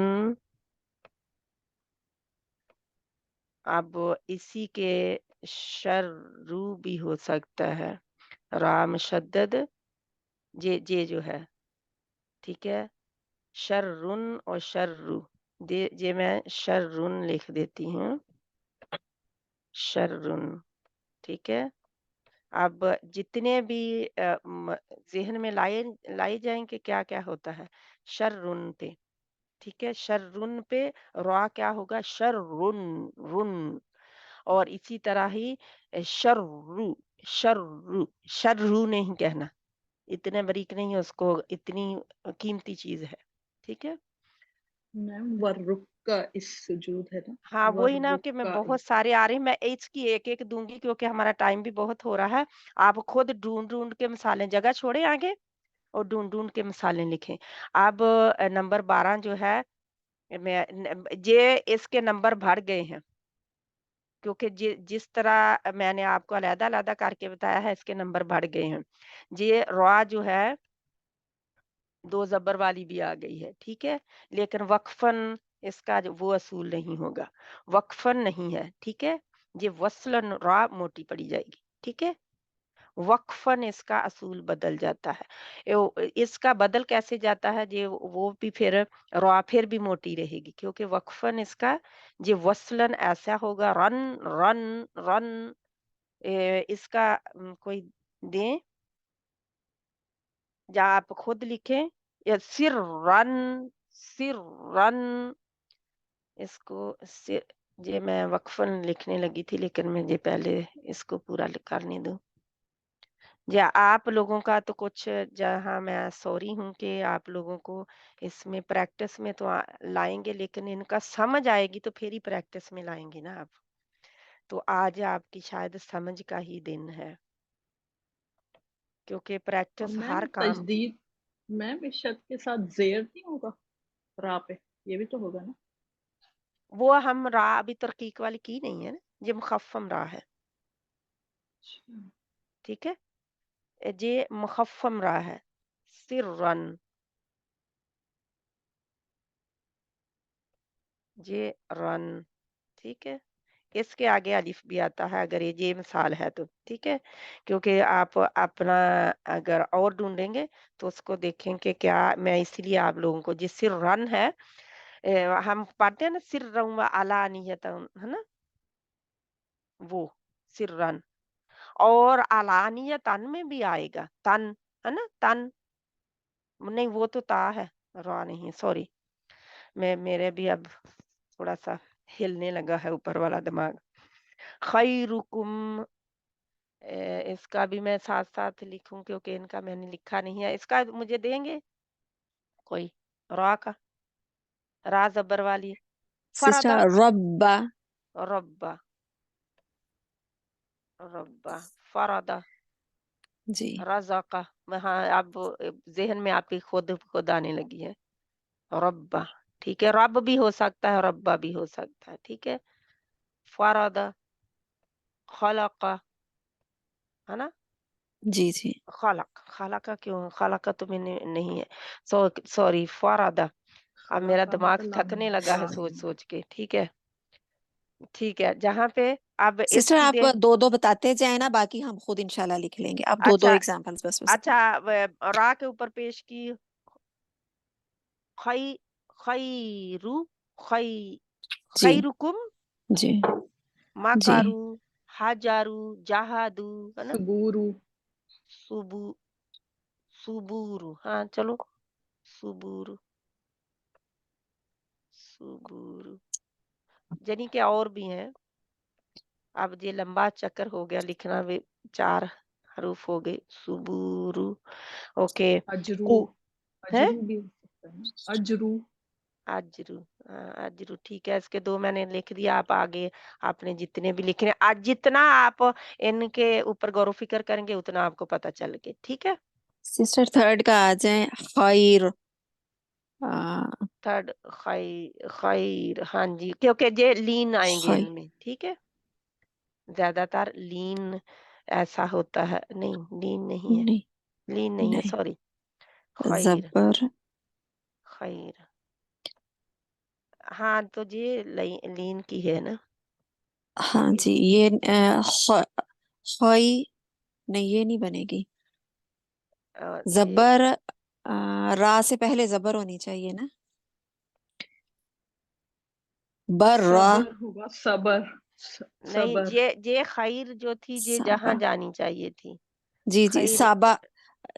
اب اسی کے شرو بھی ہو سکتا ہے. را مشدد جے جو ہے، ٹھیک ہے، شرن اور شرو، جے میں شرن لکھ دیتی ہوں، شرن، ٹھیک ہے. اب جتنے بھی ذہن میں لائے جائیں کہ کیا کیا ہوتا ہے شرن پہ، ٹھیک ہے. شرن پہ را کیا ہوگا؟ شرن رن. اور اسی طرح ہی شرو شرو شرو نہیں کہنا، اتنے باریک نہیں ہے، اس کو اتنی قیمتی چیز ہے، ٹھیک ہے. میم ورک کا اس سجود ہے نا، ہاں وہی نا کہ میں ورک بہت سارے آ رہے ہیں، میں ایج کی ایک ایک دوں گی کیونکہ ہمارا ٹائم بھی بہت ہو رہا ہے. آپ خود ڈھونڈ ڈھونڈ کے مثالیں، جگہ چھوڑیں آگے اور ڈھونڈ ڈھونڈ کے مثالیں لکھیں. اب نمبر 12 جو ہے، میں یہ اس کے نمبر بڑھ گئے ہیں کیونکہ جس طرح میں نے آپ کو علیحدہ علیحدہ کر کے بتایا ہے، اس کے نمبر بڑھ گئے ہیں. یہ را جو ہے دو زبر والی بھی آ گئی ہے، ٹھیک ہے، لیکن وقفن اس کا وہ اصول نہیں ہوگا، وقفن نہیں ہے، ٹھیک ہے. یہ وصلن را موٹی پڑی جائے گی، ٹھیک ہے. وقفن اس کا اصول بدل جاتا ہے. اس کا بدل کیسے جاتا ہے؟ یہ وہ بھی پھر را پھر بھی موٹی رہے گی، کیونکہ وقفن اس کا یہ وصلن ایسا ہوگا، رن رن رن. اس کا کوئی دیں یا آپ خود لکھیں، یا سر رن سر رن، اس کو یہ میں وقفاً لکھنے لگی تھی لیکن مجھے پہلے اس کو پورا کرنے دو. جی آپ لوگوں کا تو کچھ جہاں میں سوری ہوں کہ آپ لوگوں کو اس میں پریکٹس میں تو لائیں گے لیکن ان کا سمجھ آئے گی تو پھر ہی پریکٹس میں لائیں گے نا آپ. تو آج آپ کی شاید سمجھ کا ہی دن ہے کیونکہ اور پریکٹس میم ہر کام. تجدید، میم اس شد کے ساتھ زیر نہیں ہوگا را پہ؟ یہ بھی تو ہوگا نا. وہ ہم راہ ابھی ترقیق والی کی نہیں ہے نا، یہ مخفم راہ ہے. اچھا. ٹھیک ہے، یہ مخفم راہ ہے. سرن، یہ رن. ٹھیک ہے، اس کے آگے الف بھی آتا ہے اگر یہ مثال ہے تو. ٹھیک ہے، کیونکہ آپ اپنا اگر اور ڈھونڈیں گے تو اس کو دیکھیں کہ کیا میں اس لیے آپ لوگوں کو جس سر رن ہے ہم پڑھتے ہیں نا سر رن و علانیتا، ہے نا، وہ سر رن. اور علانیتن میں بھی آئے گا تن، ہے نا، تن نہیں وہ تو تا ہے، را نہیں، سوری. میرے بھی اب تھوڑا سا ہلنے لگا ہے اوپر والا دماغ. خیرکم، اس کا بھی میں ساتھ ساتھ لکھوں کیونکہ ان کا میں نے لکھا نہیں ہے. اس کا مجھے دیں گے کوئی؟ را کا، را زبر والی. فردا، سسٹر ربا. ربا، ربا، فردا، جی رزقا. ہاں اب ذہن میں آپ کی خود آنے لگی ہے. ربا، ٹھیک ہے، رب بھی ہو سکتا ہے، ربا بھی ہو سکتا ہے. ٹھیک ہے، فردا، خلق، ہے نا. جی جی خلق کیوں خلق تو میں نے نہیں ہے، سوری، فردا. اب میرا خلاقہ دماغ مطلب تھکنے لگا ہے سوچ سوچ کے. ٹھیک ہے، ٹھیک ہے، جہاں پہ اب اس سسٹر کی آپ دو دو بتاتے جائیں نا، باقی ہم خود انشاءاللہ لکھ لیں گے. آپ دو دو اچھا، ایگزامپلس بس اچھا، را کے اوپر پیش کی خی، خیرو، خی، جی خیرکم، جی جی مکارو، حجارو، جہادو، ہے نا. صبورو. صبو، صبورو، ہاں چلو، صبورو، صبورو، یعنی کہ اور بھی ہیں. اب یہ لمبا چکر ہو گیا لکھنا بھی، 4 حروف ہو گئے. صبورو، اوکے. اجرو. کو ہے اجرو بھی ہو سکتا ہے نا. اجرو. اجرو، اجرو، ٹھیک ہے. اس کے 2 میں نے لکھ دیا. آپ آگے آپ نے جتنے بھی لکھنے، آج جتنا آپ ان کے اوپر غور و فکر کریں گے اتنا آپ کو پتہ چل گے. ٹھیک ہے. سسٹر تھرڈ کا آ جائیں. خیر. تھرڈ، خیر، خیر، ہاں جی، کیونکہ یہ لین آئیں گے خیر ان میں. ٹھیک ہے، زیادہ تر لین ایسا ہوتا ہے. نہیں، لین نہیں ہے، نہیں لین نہیں ہے، نہیں. سوری. خیر، زبر. خیر، ہاں تو یہ لین کی ہے نا. ہاں جی، یہ خوئی نہیں، یہ نہیں بنے گی. یہ زبر را سے پہلے زبر ہونی چاہیے نا. بر را. صبر ہوگا، صبر. نہیں، صبر. یہ خیر جو تھی یہ جہاں صابا. جانی چاہیے تھی. جی جی خیر، صابا.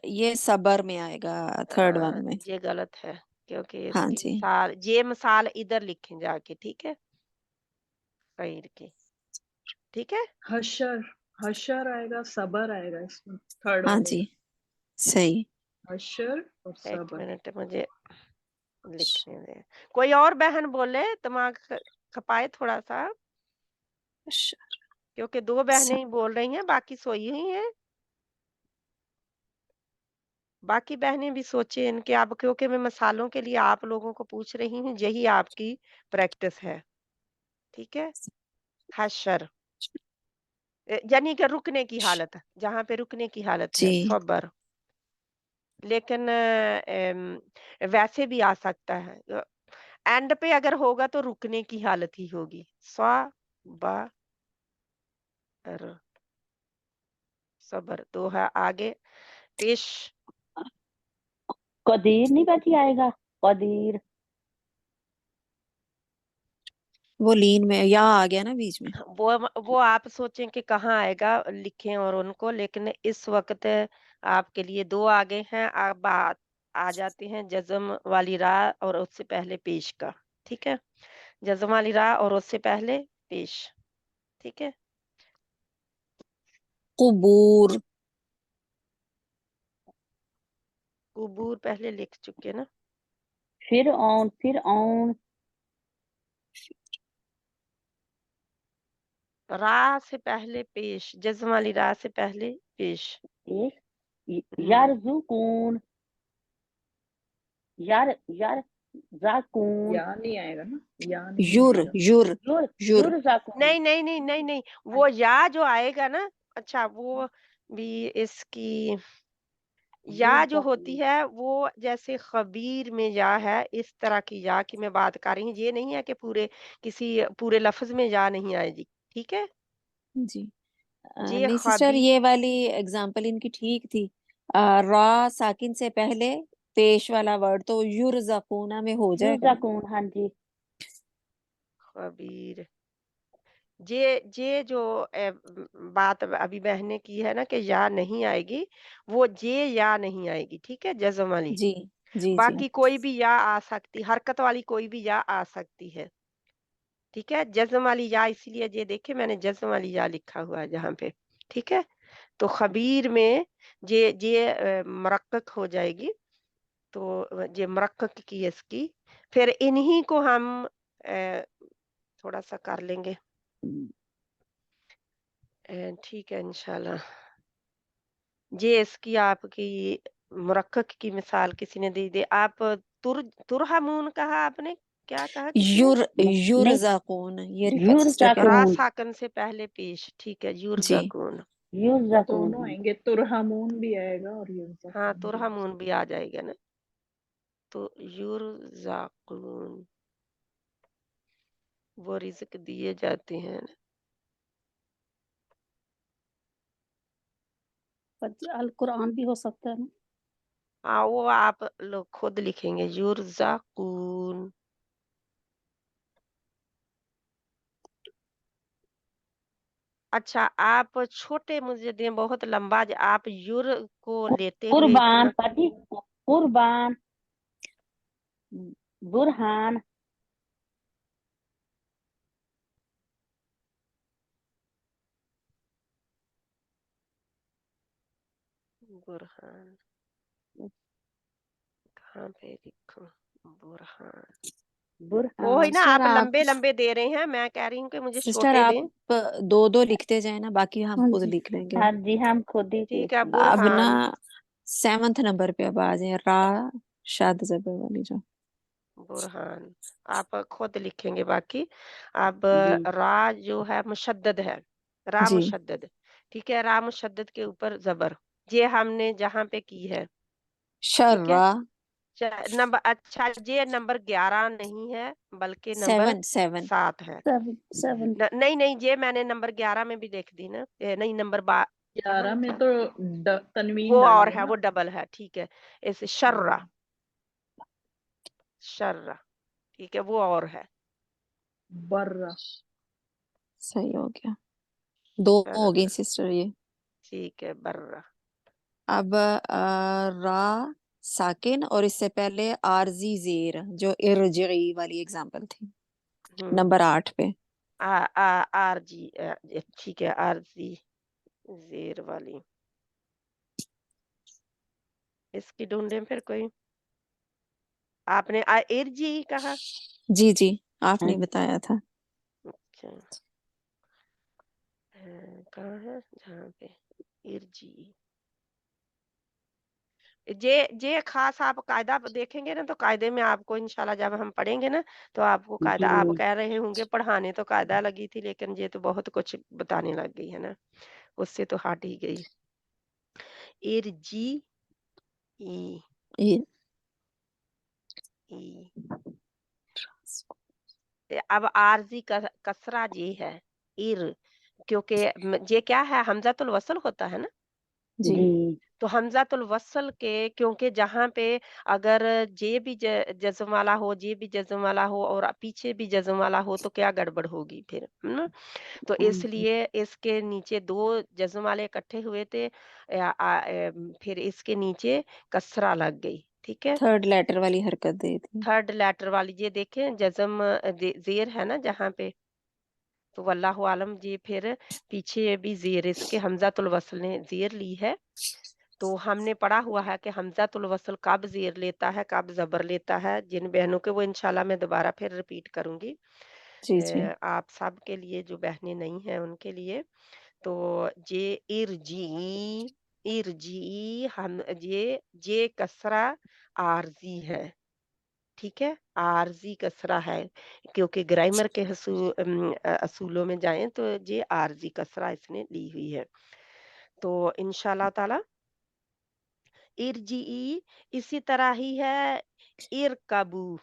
یہ صبر میں آئے گا تھرڈ ون میں. یہ غلط ہے کیونکہ اس ہاں کی جی مثال، یہ مثال ادھر لکھیں جا کے. ٹھیک ہے، خیر کی. ٹھیک ہے، حشر. حشر آئے گا، صبر آئے گا اس میں، تھرڈ ہاں والے جی میں. صحیح. حشر اور ایک صبر. منٹ مجھے لکھنے دیں. کوئی اور بہن بولے، دماغ کھپائے تھوڑا سا، کیونکہ 2 بہنیں ہی بول رہی ہیں، باقی سوئی ہوئی ہیں. باقی بہنیں بھی سوچیں ان کے. اب کیونکہ میں مثالوں کے لیے آپ لوگوں کو پوچھ رہی ہوں، یہی آپ کی پریکٹس ہے. ٹھیک ہے، حشر یعنی کہ رکنے کی حالت، جہاں پہ رکنے کی حالت ہے. جی صبر، لیکن ویسے بھی آ سکتا ہے. اینڈ پہ اگر ہوگا تو رکنے کی حالت ہی ہوگی. صبر، صبر 2 ہے. آگے پیش، قدیر نہیں بچی آئے گا. قدیر. وہ لین میں یا آ گیا نا بیچ میں. وہ آپ سوچیں کہ کہاں آئے گا، لکھیں اور ان کو. لیکن اس وقت آپ کے لیے 2 آگے ہیں. اب آ جاتے ہیں جزم والی راہ اور اس سے پہلے پیش کا. ٹھیک ہے، जज़म वाली रा और उससे पहले पेश। ठीक है, कुबूर, कुबूर पहले लिख चुके ना। फिर ऑन रा से पहले पेश, जज़म वाली रा से पहले पेश। यारजुकून जाकून या नहीं आएगा ना, या नहीं युर आएगा। युर युर युर युरजाकून नहीं नहीं नहीं नहीं नहीं, वो या जो आएगा ना, अच्छा वो भी इसकी या जो होती युरजाकून है वो जैसे खबीर में या है, इस तरह की या की मैं बात कर रही हूँ। ये नहीं है कि पूरे लफ्ज में या नहीं आएगी। ठीक है, जी। ये नहीं सिस्टर, खबीर ये वाली एग्जांपल इनकी ठीक थी। रा साकिन से पहले पेश वाला वर्ड तो युरज़ाकूना में हो जाएगा ना। युरजाकून हाँ जी खबीर, जे जो बात अभी बहने की है ना कि या नहीं आएगी, वो जे या नहीं आएगी। ठीक है, जज़म वाली। जी जी जी। बाकी कोई भी या आ सकती, हरकत वाली कोई भी या आ सकती है। ठीक है, जज़म वाली या इसीलिए ये देखिए मैंने जज़म वाली या लिखा हुआ है जहाँ पे। ठीक है, तो खबीर में जे मरक्कक हो जाएगी, तो जे मरक्कक की इसकी, फिर इन्हीं को हम थोड़ा सा कर लेंगे। ठीक है इंशाल्लाह। ये इसकी आपकी मुरक्कक की मिसाल किसी ने दी दे। आप तुरहमून कहा आपने, क्या कहा किसी ने? नहीं युरज़ाकून, ये रिफत सिस्टर कह रही रा युरजाकून साकन से पहले पेश। ठीक है, जी। युरजाकून। युरजाकून दोनों हाँ आएंगे, तुरहमून भी आएगा और हाँ, युरज़ाकून भी आ तुरहमून भी आ जाएगा ना, तो युरजाकून वो रिज़्क दिए जाते हैं ना। अल कुरान भी हो सकता है ना। हाँ, वो आप लोग खुद लिखेंगे, युरजाकून। अच्छा, आप छोटे मुझे दें, बहुत लंबा आप युर को लेते हुए कुर्बान इतना पाजी कुर्बान बुरहान बुरहान, कहाँ पे लिखूं? बुरहान। वो बुरहान ही ना, सिस्टर आप आप लंबे लंबे दे रहे हैं, मैं कह रही हूँ कि मुझे सिस्टर छोटे आप दें। दो दो लिखते जाए ना, बाकी हम हाँ खुद जी। लिख लेंगे। हाँ जी हम खुद ही ठीक देख है, लेंगे अब ना बुरहान। 7th नंबर पे अब आ जाए, रा शाद जबर वाली जो। बुरहान आप खुद लिखेंगे बाकी। अब जी रा जो है मुशद्दद है, रा जी। मुशद्दद। ठीक है, रा मुशद्दद के ऊपर जबर, ये हमने जहाँ पे की है। ठीक है, शर्रा नंबर, अच्छा ये नंबर 11 नहीं है बल्कि नंबर 7 7 है। सेवन नहीं नहीं, ये मैंने नंबर 11 में भी लिख दी ना, नहीं नंबर 12 कहाँ 11 में लिखा? तो तनवीन वो और डालिए है, ना। वो डबल है। ठीक है, इसे शर्रा, शर्रा। ठीक है, वो और है, बर्रा। सही हो गया। दो हो गई शर्रा। सिस्टर ये। ठीक है, बर्रा। अब रा साकिन और इससे पहले आरजी जेर जो इरजी वाली एग्जांपल थी, हम्म, नंबर 8 पे। आर जी, ठीक है, आर जी जेर वाली, इसकी ढूंढें फिर कोई। आपने एर जी कहा। जी जी, हाँ आपने बताया था। अच्छा, कहाँ है जहाँ पे एर जी, जे खास आप कायदा देखेंगे ना, तो कायदे में आपको इंशाल्लाह जब हम पढ़ेंगे ना, तो आपको कायदा, आप जी कह रहे होंगे पढ़ाने तो कायदा लगी थी, लेकिन ये तो बहुत कुछ बताने लग गई है ना, उससे तो हट ही गई। एर जी ई ये ई, अब आरजी कसरा जी है, इर, क्योंकि ये क्या है, हमजातुल वसल होता है ना, जी जी तो हमजातुल वसल के, क्योंकि जहाँ पे अगर जे भी जज्म वाला हो, जे भी जज्म वाला हो और पीछे भी जज्म वाला हो, तो क्या गड़बड़ होगी फिर, है ना? तो हाँ जी इसलिए इसके नीचे दो जज्म वाले इकट्ठे हुए थे, फिर इसके नीचे कसरा लग गई, ٹھیک ہے. تھرڈ لیٹر والی حرکت دے دی. تھرڈ لیٹر والی یہ دیکھیں جزم زیر ہے نا جہاں پہ, تو واللہ عالم یہ پھر پیچھے بھی زیر اس کے حمزۃ الوصل نے زیر لی ہے. تو ہم نے پڑھا ہوا ہے کہ حمزۃ الوصل کب زیر لیتا ہے کب زبر لیتا ہے. جن بہنوں کے وہ انشاءاللہ میں دوبارہ پھر ریپیٹ کروں گی جی جی آپ سب کے لیے جو بہنیں نہیں ہیں ان کے لیے. تو یہ ارجی ہم یہ کسرہ عارضی ہے, ٹھیک ہے, عارضی کسرہ ہے کیونکہ گرامر کے اصولوں میں جائیں تو یہ عارضی کسرہ اس نے لی ہوئی ہے. تو انشاءاللہ تعالی ارجی اسی طرح ہی ہے ارکبو.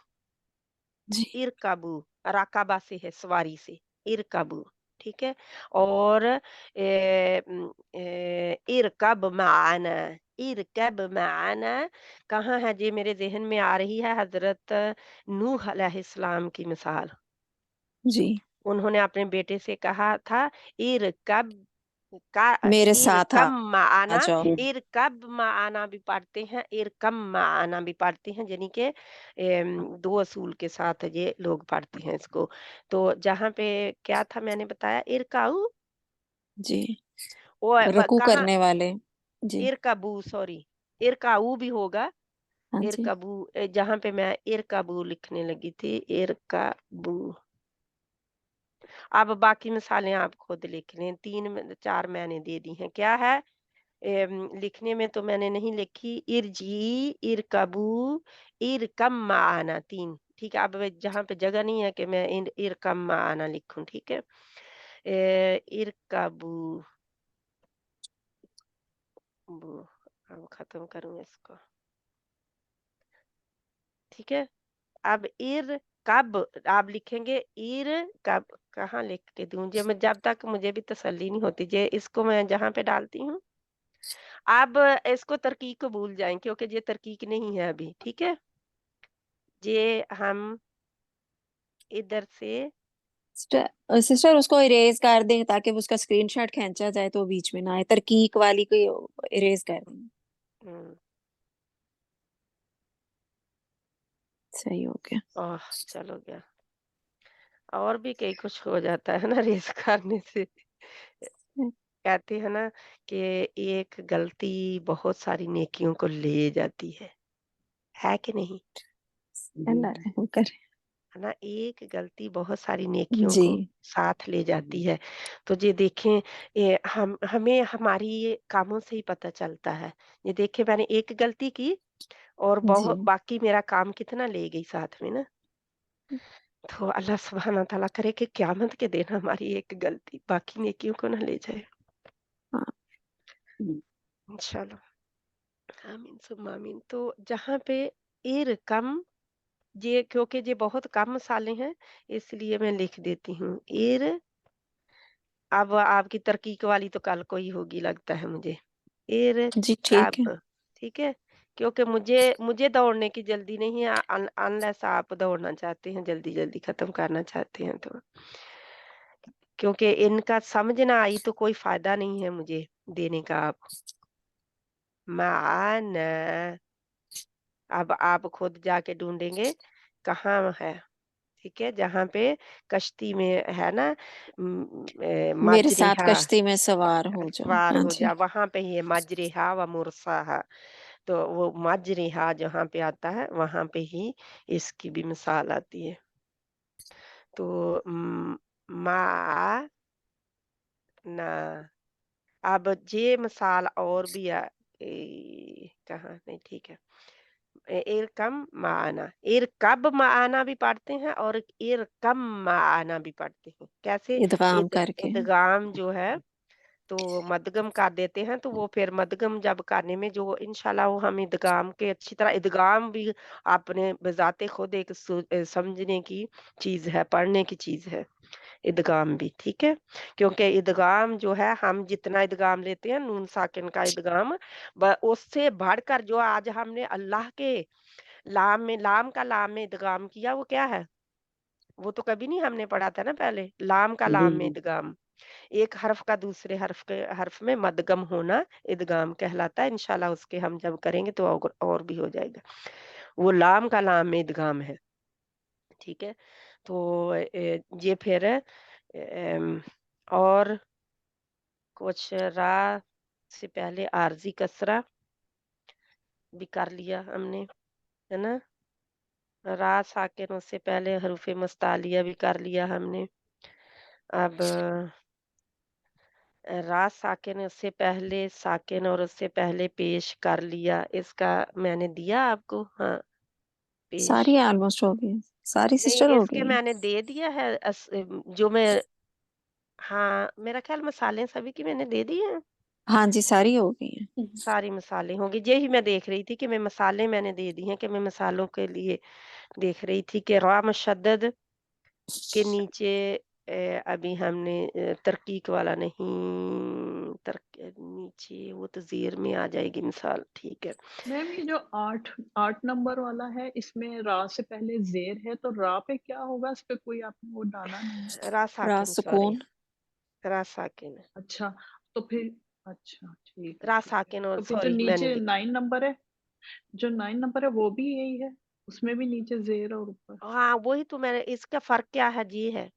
جی ارکبو راکبہ سے ہے سواری سے, ارکبو, ٹھیک ہے. اور ارکب معنا, ارکب معنا کہاں ہے جی میرے ذہن میں آ رہی ہے حضرت نوح علیہ السلام کی مثال. جی انہوں نے اپنے بیٹے سے کہا تھا ارکب کا میرے ساتھ ارکم آ معنا, جاؤ. ارکب معنا بھی پڑھتے ہیں ارکم معنا بھی پڑھتے ہیں, یعنی کہ دو اصول کے ساتھ یہ لوگ پڑھتے ہیں اس کو. تو جہاں پہ کیا تھا میں نے بتایا ارکاؤ, جی وہ رکوع کہاں کرنے والے. جی ارکبو, سوری ارکاؤ بھی ہوگا, ہاں جی ارکبو جہاں پہ میں ارکبو لکھنے لگی تھی ارکبو. اب باقی مثالیں آپ خود لکھ لیں, 3 4 میں نے دے دی ہیں. کیا ہے لکھنے میں تو میں نے نہیں لکھی, ارجی ارکبو ارکم معنا 3, ٹھیک ہے. اب جہاں پہ جگہ نہیں ہے کہ میں ارکم معنا لکھوں, ٹھیک ہے. ارکبو اب ختم کروں اس کو, ٹھیک ہے. اب کب آپ لکھیں گے کب, کہاں لکھ کے دوں جی میں, جب تک مجھے بھی تسلی نہیں ہوتی جی اس کو میں جہاں پہ ڈالتی ہوں. اب اس کو ترکیب کو بھول جائیں کیونکہ یہ ترکیب نہیں ہے ابھی, ٹھیک ہے. یہ ہم ادھر سے سسٹر اس کو اریز کر دیں تاکہ اس کا اسکرین شاٹ کھینچا جائے تو بیچ میں نہ آئے. ترکیق والی کو اریز کر دیں. ہم، صحیح ہو گیا. چلو گیا. اور بھی کئی کچھ ہو جاتا ہے نا ریس کرنے سے. کہتے ہیں نا کہ ایک غلطی بہت ساری نیکیوں کو لے جاتی ہے کہ نہیں, اللہ رحم کرے. ہے نا. ایک غلطی بہت ساری نیکیوں جی کو ساتھ لے جاتی ہے. تو یہ دیکھیں ہمیں ہماری یہ کاموں سے ہی پتہ چلتا ہے. یہ دیکھیں میں نے ایک غلطی کی اور جی باقی میرا کام کتنا لے گئی ساتھ میں نا. تو اللہ سبحانہ تعالیٰ کرے کہ قیامت کے دن ہماری ایک غلطی باقی نیکیوں کو نہ لے جائے, ہاں. انشاءاللہ. آمین ثم آمین. تو جہاں پہ ارکم یہ کیونکہ یہ بہت کم مثالیں ہیں اس لیے میں لکھ دیتی ہوں اب آپ کی ترکیق والی تو کل کو ہی ہوگی لگتا ہے مجھے. جی ٹھیک ہے. کب, ٹھیک ہے, کیونکہ مجھے دوڑنے کی جلدی نہیں ہے انلیس آپ دوڑنا چاہتے ہیں جلدی جلدی ختم کرنا چاہتے ہیں تو, کیونکہ ان کا سمجھ نہ آئی تو کوئی فائدہ نہیں ہے مجھے دینے کا. آپ معنا اب آپ خود جا کے ڈھونڈیں گے کہاں ہے, ٹھیک ہے. جہاں پہ کشتی میں ہے نا میرے ساتھ مجریہا کشتی میں سوار ہو جاؤ. سوار ہاں ہو جی جا, وہاں پہ ہی ہے مجریہا و مرساہا. تو وہ مجریہا جہاں پہ آتا ہے وہاں پہ ہی اس کی بھی مثال آتی ہے. تو نہ اب یہ مثال اور بھی کہاں نہیں, ٹھیک ہے. ارکم معنا, ارکب معنا بھی پڑھتے ہیں اور ارکم معنا بھی پڑھتے ہیں. کیسے ادغام کر کے. ادغام جو ہے تو مدغم کر دیتے ہیں, تو وہ پھر مدغم جب کرنے میں جو انشاءاللہ وہ ہم ادغام کے اچھی طرح ادغام بھی اپنے بذات خود ایک سمجھنے کی چیز ہے, پڑھنے کی چیز ہے ادغام بھی, ٹھیک ہے. کیونکہ ادغام جو ہے ہم جتنا ادغام لیتے ہیں نون ساکن کا ادغام, اس سے بڑھ کر جو آج ہم نے اللہ کے لام کا لام میں ادغام کیا وہ کیا ہے, وہ تو کبھی نہیں ہم نے پڑھا تھا نا پہلے. لام کا لام میں ادغام एक हर्फ का दूसरे हर्फ में मदगम होना इदगाम कहलाता है। इंशाल्लाह उसके हम जब करेंगे तो और भी हो जाएगा। वो लाम का लाम में इदगाम है, ठीक है। तो ये फिर और कुछ रा से पहले आरजी कसरा भी कर लिया हमने, है ना। रा साकिन से पहले हरूफ मुस्तालिया भी कर लिया हमने। अब रा साकिन उससे पहले साकिन और उससे पहले पेश कर लिया, इसका मैंने दिया आपको, हाँ पेश सारी ऑलमोस्ट हो गई, सारी नहीं सिस्टर हो इसके गई। मैंने दे दिया है जो मैं, हाँ मेरा ख्याल मसाले सभी की मैंने दे दिए हैं। हाँ जी, सारी हो गई है। सारी मसाले होंगे, यही मैं देख रही थी कि मैं मसाले मैंने दे दिए हैं, कि मैं मसालों के लिए देख रही थी कि रा मुशद्दद के नीचे अभी हमने तरकीक वाला नहीं, नीचे वो तो ज़ेर में आ जाएगी मिसाल, ठीक है। मैम ये जो 8 नंबर वाला है, इसमें रा से पहले जेर है, तो रा पे क्या होगा? इस पे कोई आपने वो डाला नहीं है? रा रा साकिन, सॉरी सुकून। रा साकिन, अच्छा, तो फिर अच्छा ठीक है रा ठीक है। साकिन, और तो फिर जो सॉरी मैंने नीचे 9 नंबर है, जो 9 नंबर है वो भी यही है, उसमें भी नीचे जेर और ऊपर। हाँ वही तो मैंने, इसका फर्क क्या है जी है,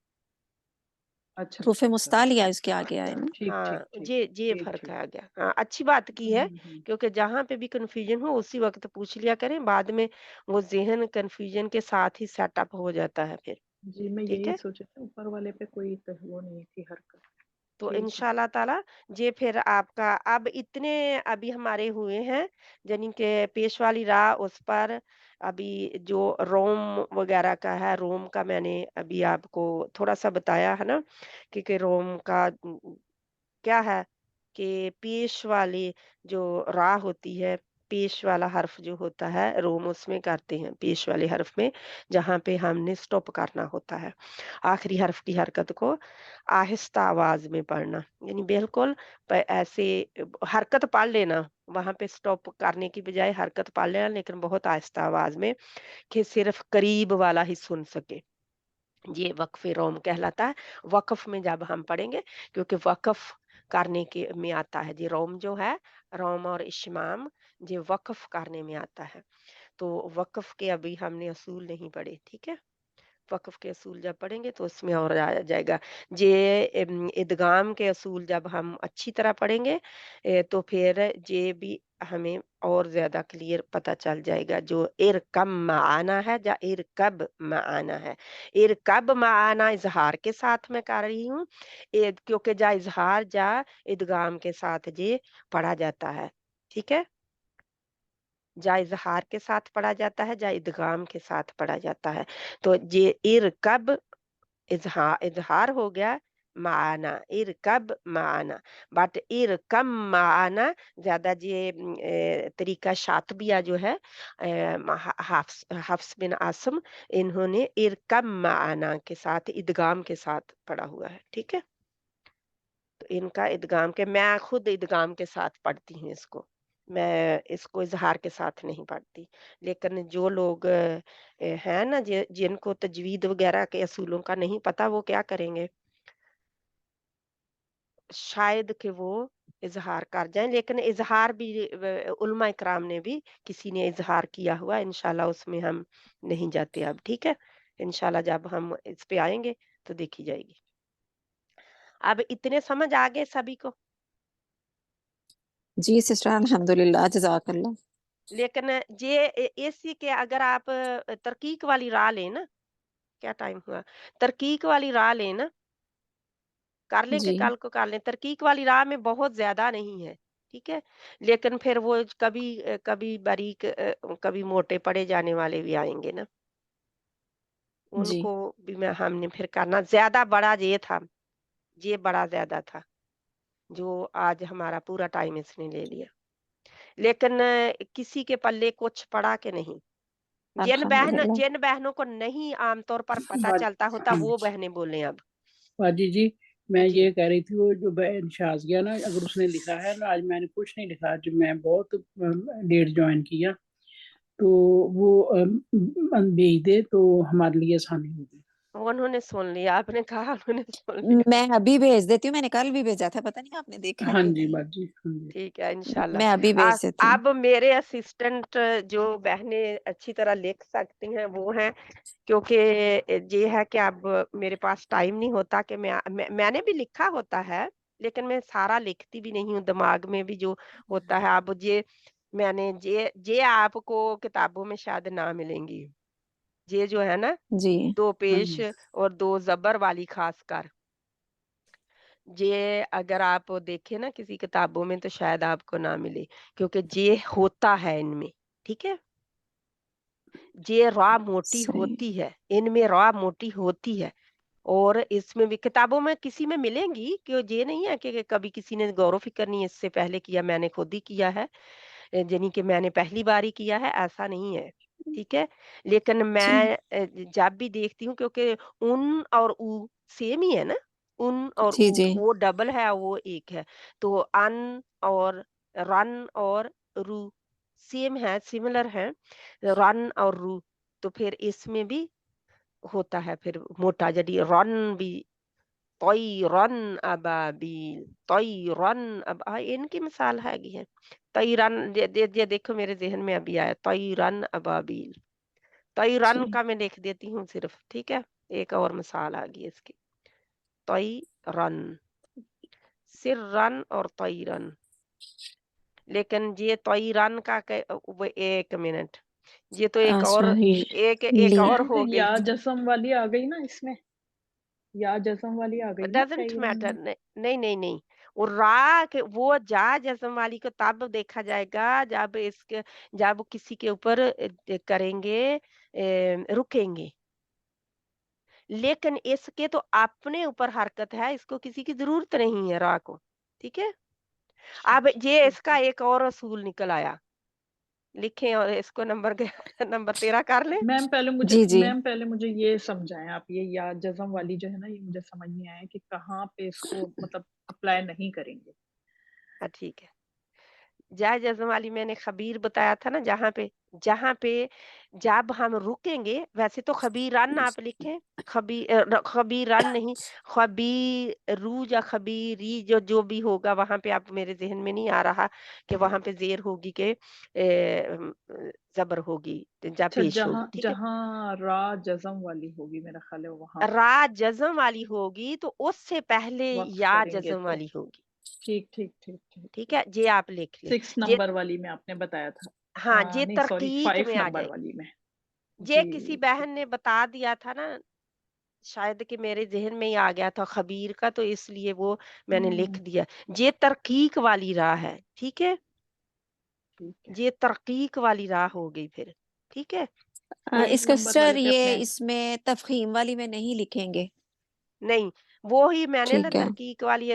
अच्छा रूफे अच्छा अच्छा मुस्तालिया इसके आगे आए ना। ठीक ठीक हाँ ठीक ये ठीक फर्क ठीक। आ गया। हाँ अच्छी बात की है, हम्म। क्योंकि जहाँ पे भी कंफ्यूजन हो उसी वक्त पूछ लिया करें, बाद में वो ज़हन कंफ्यूजन के साथ ही सेटअप हो जाता है फिर, जी मैं ठीक यही है। सोचा था, ऊपर वाले पे कोई वो नहीं थी हरकत। तो ठीक है। इंशाल्लाह ताला ये फिर आपका अब इतने अभी हमारे हुए हैं, यानी कि पेश वाली राह उस पर अभी जो रोम वगैरह का है, रोम का मैंने अभी आपको थोड़ा सा बताया है ना, क्योंकि रोम का क्या है कि पेश वाली जो रा होती है, पेश वाला हर्फ जो होता है रोम उसमें करते हैं, पेश वाले हर्फ में, जहाँ पे हमने स्टॉप करना होता है आखिरी हर्फ की हरकत को आहिस्ता आवाज में पढ़ना, यानी बिल्कुल ऐसे हरकत पढ़ लेना, वहां पे स्टॉप करने की बजाय हरकत पढ़ लेना, लेकिन बहुत आहिस्ता आवाज में, कि सिर्फ करीब वाला ही सुन सके। ये वक्फ रोम कहलाता है। वक्फ में जब हम पढ़ेंगे, क्योंकि वक्फ करने के में आता है जी, रोम जो है, रोम और इशमाम ये वक्फ करने में आता है। तो वक्फ के अभी हमने असूल नहीं पढ़े, ठीक है। वक्फ के असूल जब पढ़ेंगे तो उसमें और आ जाएगा। ये इदगाम के असूल जब हम अच्छी तरह पढ़ेंगे तो फिर ये भी हमें और ज्यादा क्लियर पता चल जाएगा। जो इरकम माना है या इरकब माना है, इरकब माना इजहार के साथ मैं कर रही हूँ, क्योंकि जा इजहार जा इदगाम के साथ ये पढ़ा जाता है, ठीक है। जा इजहार के साथ पढ़ा जाता है, जा इदगाम के साथ पढ़ा जाता है। तो ये इरकब इजहार हो गया, माना इरकब माना, बट इरकम माना ज्यादा ये तरीका शातबिया जो है हफ्स बिन आसम, इन्होंने इरकब माना के साथ इदगाम के साथ पढ़ा हुआ है, ठीक है। तो इनका इदगाम के, मैं खुद इदगाम के साथ पढ़ती हूँ इसको, मैं इसको इजहार के साथ नहीं पढ़ती। लेकिन जो लोग हैं ना जिनको तजवीद वगैरह के असूलों का नहीं पता, वो क्या करेंगे, शायद कि वो इजहार कर जाएं, लेकिन इजहार भी उलमा इकराम ने भी किसी ने इजहार किया हुआ, इंशाल्लाह उसमें हम नहीं जाते अब, ठीक है। इंशाल्लाह जब हम इस पे आएंगे तो देखी जाएगी। अब इतने समझ आ गए सभी को। जी सिस्टर, अल्हम्दुलिल्लाह, जज़ाकल्लाह। लेकिन ये इसी के अगर आप तरकीक वाली राह लें ना, क्या टाइम हुआ, तरकीक वाली राह लें ना, कर लें कि जी कल को कर लें, तरकीक वाली राह में बहुत ज्यादा नहीं है, ठीक है। लेकिन फिर वो कभी कभी बारीक कभी मोटे पड़े जाने वाले भी आएंगे ना, जी उनको भी मैं हमने फिर करना, ज्यादा बड़ा ये था, ये बड़ा ज्यादा था जो आज हमारा पूरा टाइम इसने ले लिया। लेकिन किसी के पल्ले कुछ पड़ा के नहीं, अल्हम्दुलिल्लाह। जिन बहनों को नहीं आमतौर पर पता बाज चलता होता वो बहनें बोलें अब। बाजी जी, मैं जी ये कह रही थी, वो जो बहन शाज़िया ना, अगर उसने लिखा है ना, आज मैंने कुछ नहीं लिखा, जब मैं बहुत लेट ज्वाइन किया, तो वो भेज दे तो हमारे लिए आसानी होगी। उन्होंने सुन लिया, आपने कहा उन्होंने सुन लिया। मैं अभी भेज देती हूँ, मैंने कल भी भेजा था, पता नहीं आपने देखा हाँ कि जी नहीं। बाजी, हाँ जी। ठीक है इंशाल्लाह। मैं अभी भेज देती हूँ। अब मेरे असिस्टेंट जो बहनें अच्छी तरह लिख सकती हैं वो हैं, क्योंकि ये है कि अब मेरे पास टाइम नहीं होता कि मैंने भी लिखा होता है, लेकिन मैं सारा लिखती भी नहीं हूँ, दिमाग में भी जो होता है। अब ये आपको किताबों में शायद ना मिलेंगी, ये जो है ना जी 2 हाँ पेश जी। और 2 ज़बर वाली खासकर, ये अगर आप देखें ना किसी किताबों में तो शायद आपको ना मिले, क्योंकि ये होता है इनमें, ठीक है? ये रॉ मोटी सही। होती है, इनमें रॉ मोटी होती है। और इसमें भी किताबों में किसी में मिलेंगी, कि ये नहीं है कि कभी किसी ने गौर फ़िक्र नहीं इससे पहले किया, मैंने खुद ही किया है। यानी कि मैंने पहली बार ही किया है, ऐसा नहीं है, ठीक है? लेकिन जी मैं जब भी देखती हूँ, क्योंकि उन और उ सेम ही है ना, उन और जी उ, जी वो डबल है, वो एक है। तो अन और रन और रू सेम है, सिमिलर है, रन और रू। तो फिर इसमें भी होता है फिर मोटा, यदि रन भी तयरन अबाबील, तयरन अब इनकी मिसाल हैगी है। तयरन ये देखो मेरे ज़हन में अभी आया, तयरन अबाबील। तयरन जी। का मैं लिख देती हूँ सिर्फ, ठीक है? एक और मिसाल आ गई इसकी, तयरन, सिर्रन और तयरन। लेकिन ये तयरन का वो 1 मिनट, ये तो एक और सॉरी एक ली और मैम तो हो गई। या जस्म वाली आ गई ना इसमें, या जस्म वाली आ गई ना डज़न्ट तयरन मैटर, में। नहीं। वो रा के वो जा जज़्म वाली को तब देखा जाएगा जब वो किसी के ऊपर करेंगे, रुकेंगे। लेकिन इसके तो अपने ऊपर हरकत है, इसको किसी की ज़रूरत नहीं है रा को, ठीक है? अब अच्छा ये ठीक इसका है। एक और असूल निकल आया, लिखें और इसको नंबर नंबर 13 कर लें। जी जी। मैम पहले मुझे ये समझाएं आप, ये या जज़म वाली जो है ना, ये मुझे समझ नहीं आया कि कहाँ पे इसको मतलब अप्लाई नहीं करेंगे। हाँ, ठीक है। जाए जज़्म वाली मैंने खबीर बताया था ना, जहाँ पे जब हम रुकेंगे, वैसे तो खबीरन आप लिखें, खबीरन नहीं, खबीरू या खबीरी, जो भी होगा वहाँ पे, अब मेरे ज़हन में नहीं आ रहा कि वहाँ पे ज़ेर होगी कि ज़बर होगी, जब अच्छा, पेश जहाँ होगी, ठीक है? जहाँ रा जज़म वाली होगी मेरा ख्याल है वहाँ रा जज़्म वाली होगी तो उससे पहले वक्फ या करेंगे जज़्म तो वाली होगी, ठीक ठीक ठीक ठीक ठीक ठीक। है? ये आप लिख लें। 6 ये नंबर वाली में आपने बताया था। हाँ, ये नहीं सॉरी, तरकीक 5 में आ नंबर जाएगी। वाली में। ये जी किसी ठीक बहन है। ने बता दिया था ना, शायद कि मेरे ज़हन में ही आ गया था खबीर का, तो इसलिए वो मैंने लिख हुँ, दिया। ये तरकीक वाली राह है, ठीक है? ठीक है। ये तरकीक वाली राह हो गई फिर, ठीक है? 8 इसको नंबर वाले सिस्टर पे ये अपने इसमें तफखीम वाली में नहीं लिखेंगे। नहीं, वो ही मैंने ना ठीक है। तरकीक वाली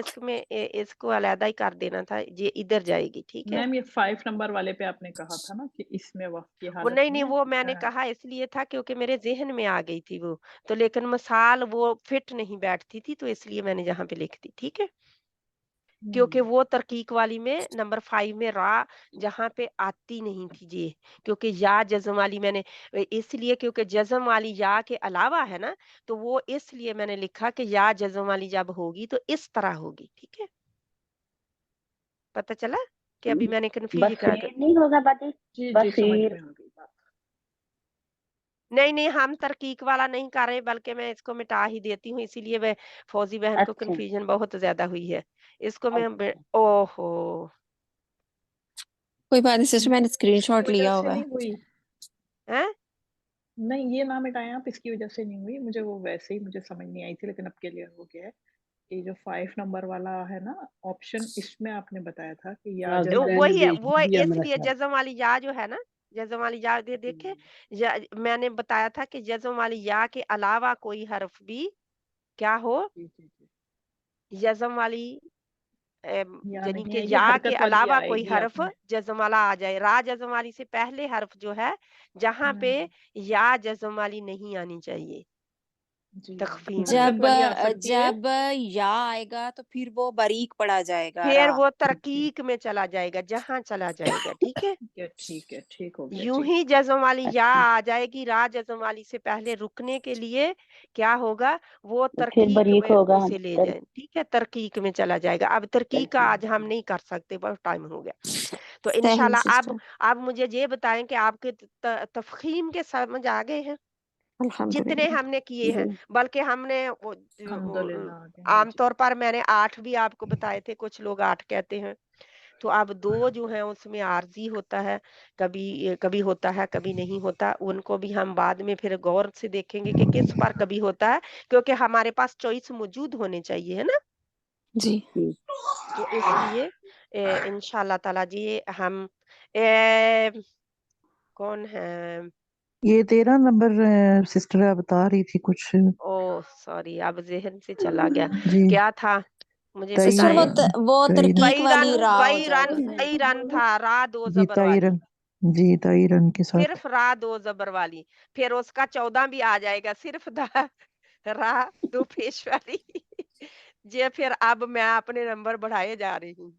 इसको अलग ही कर देना था, ये इधर जाएगी, ठीक है? मैम ये 5 नंबर वाले पे आपने कहा था ना कि इसमें वक़्त की वो हालत नहीं, में वो मैंने कहा इसलिए था क्योंकि मेरे ज़हन में आ गई थी वो, तो लेकिन मिसाल वो फिट नहीं बैठती थी, तो इसलिए मैंने यहाँ पे लिख दी, ठीक है? क्योंकि हुँ, वो तरकीक वाली में नंबर 5 में रा जहाँ पे आती नहीं थी ये, क्योंकि या जज़्म वाली मैंने इसलिए, क्योंकि जज़्म वाली या के अलावा है ना, तो वो इसलिए मैंने लिखा कि या जज़्म वाली जब होगी तो इस तरह होगी, ठीक है? पता चला कि अभी मैंने कन्फ्यूज़ ना कर। बसीर नहीं होगा बाजी? जी समझ बसीर। में आ गई बात। नहीं, हम तरकीक वाला नहीं कर रहे, बल्कि मैं इसको मिटा ही देती हूँ, इसीलिए मैं फौजी बहन को अच्छा कन्फ्यूज़न बहुत ज़्यादा हुई है। इसको मैं अच्छा। ओहो! कोई बात नहीं सिस्टर, नहीं, मैंने इसकी स्क्रीनशॉट वज़ह लिया से हुआ है। नहीं हुई। हैं? नहीं, ये ना मिटाएँ आप, इसकी वज़ह से नहीं हुई। मुझे वो वैसे ही मुझे समझ नहीं आई थी, लेकिन अब क्लियर हो गया है। ये जो 5 नंबर वाला है ना ऑप्शन, इसमें आपने बताया था कि या राज़ी जो जज़म बहन ने वही वाली। है, भेज वो दिया मेरा इसलिए ख्याल। जज़्म वाली या जो है ना, जज़्म वाली या देखे, मैंने बताया था कि जज़्म वाली या के अलावा कोई हर्फ भी क्या हो, जी। जज़्म वाली या यानी नहीं कि आएगी, या के हरकत वाली अलावा कोई आएगी हर्फ आपने। जज़्म वाला आ जाए। रा जज़्म वाली से पहले हर्फ जो है, जहाँ पे हुँ, या जज़्म वाली नहीं आनी चाहिए। जी तख्फीम में। हरकत जब वाली आ सकती है। जब या आएगा तो फिर वो बारीक पड़ा जाएगा फिर रा। वो तरकीक में चला जाएगा, जहां चला जाएगा, ठीक है। ठीक हो गया यूं जी। ही जज्म वाली या अच्छा आ जाएगी, रा जज्म वाली से पहले रुकने के लिए क्या होगा, वो फिर तरकीक बारीक में होगा उसे ले जाए, ठीक है, तरकीक में चला जाएगा। अब तरकीक का आज हम नहीं कर सकते, बहुत टाइम हो गया। तो सही इंशाल्लाह सिस्टर, अब मुझे ये बताएं कि आपके तफखीम के समझ आ गए हैं जितने अल्हम्दुलिल्लाह। हमने किए हैं। जी बल्कि हमने अल्हम्दुलिल्लाह आ गए हैं जी। आमतौर पर मैंने 8 भी आपको बताए थे, कुछ लोग 8 कहते हैं। तो अब 2 जो हैं उसमें आर्जी होता है, कभी कभी होता है, कभी नहीं होता। उनको भी हम बाद में फिर गौर से देखेंगे कि किस पर कभी होता है, क्योंकि हमारे पास चॉइस मौजूद होने चाहिए, है ना। जी जी तो इसलिए इंशाल्लाह ताला जी हम ए, कौन है, ये 13 नंबर सिस्टर बता रही थी कुछ। ओ सॉरी, अब जहन से चला गया, जी क्या था, मुझे तई सिस्टर, बताएं। वो तई तरकीक कई रन वाली रा हो कई रन जाएगी। कई रन था, रा 2 जी जबर ताई वाली, रन, जी ताई रन के साथ। सिर्फ रा 2 जबर वाली। फिर उसका 14 भी आ जाएगा, सिर्फ रा 2 पेश वाली। जे फिर अब मैं अपने नंबर बढ़ाए जा रही हूँ,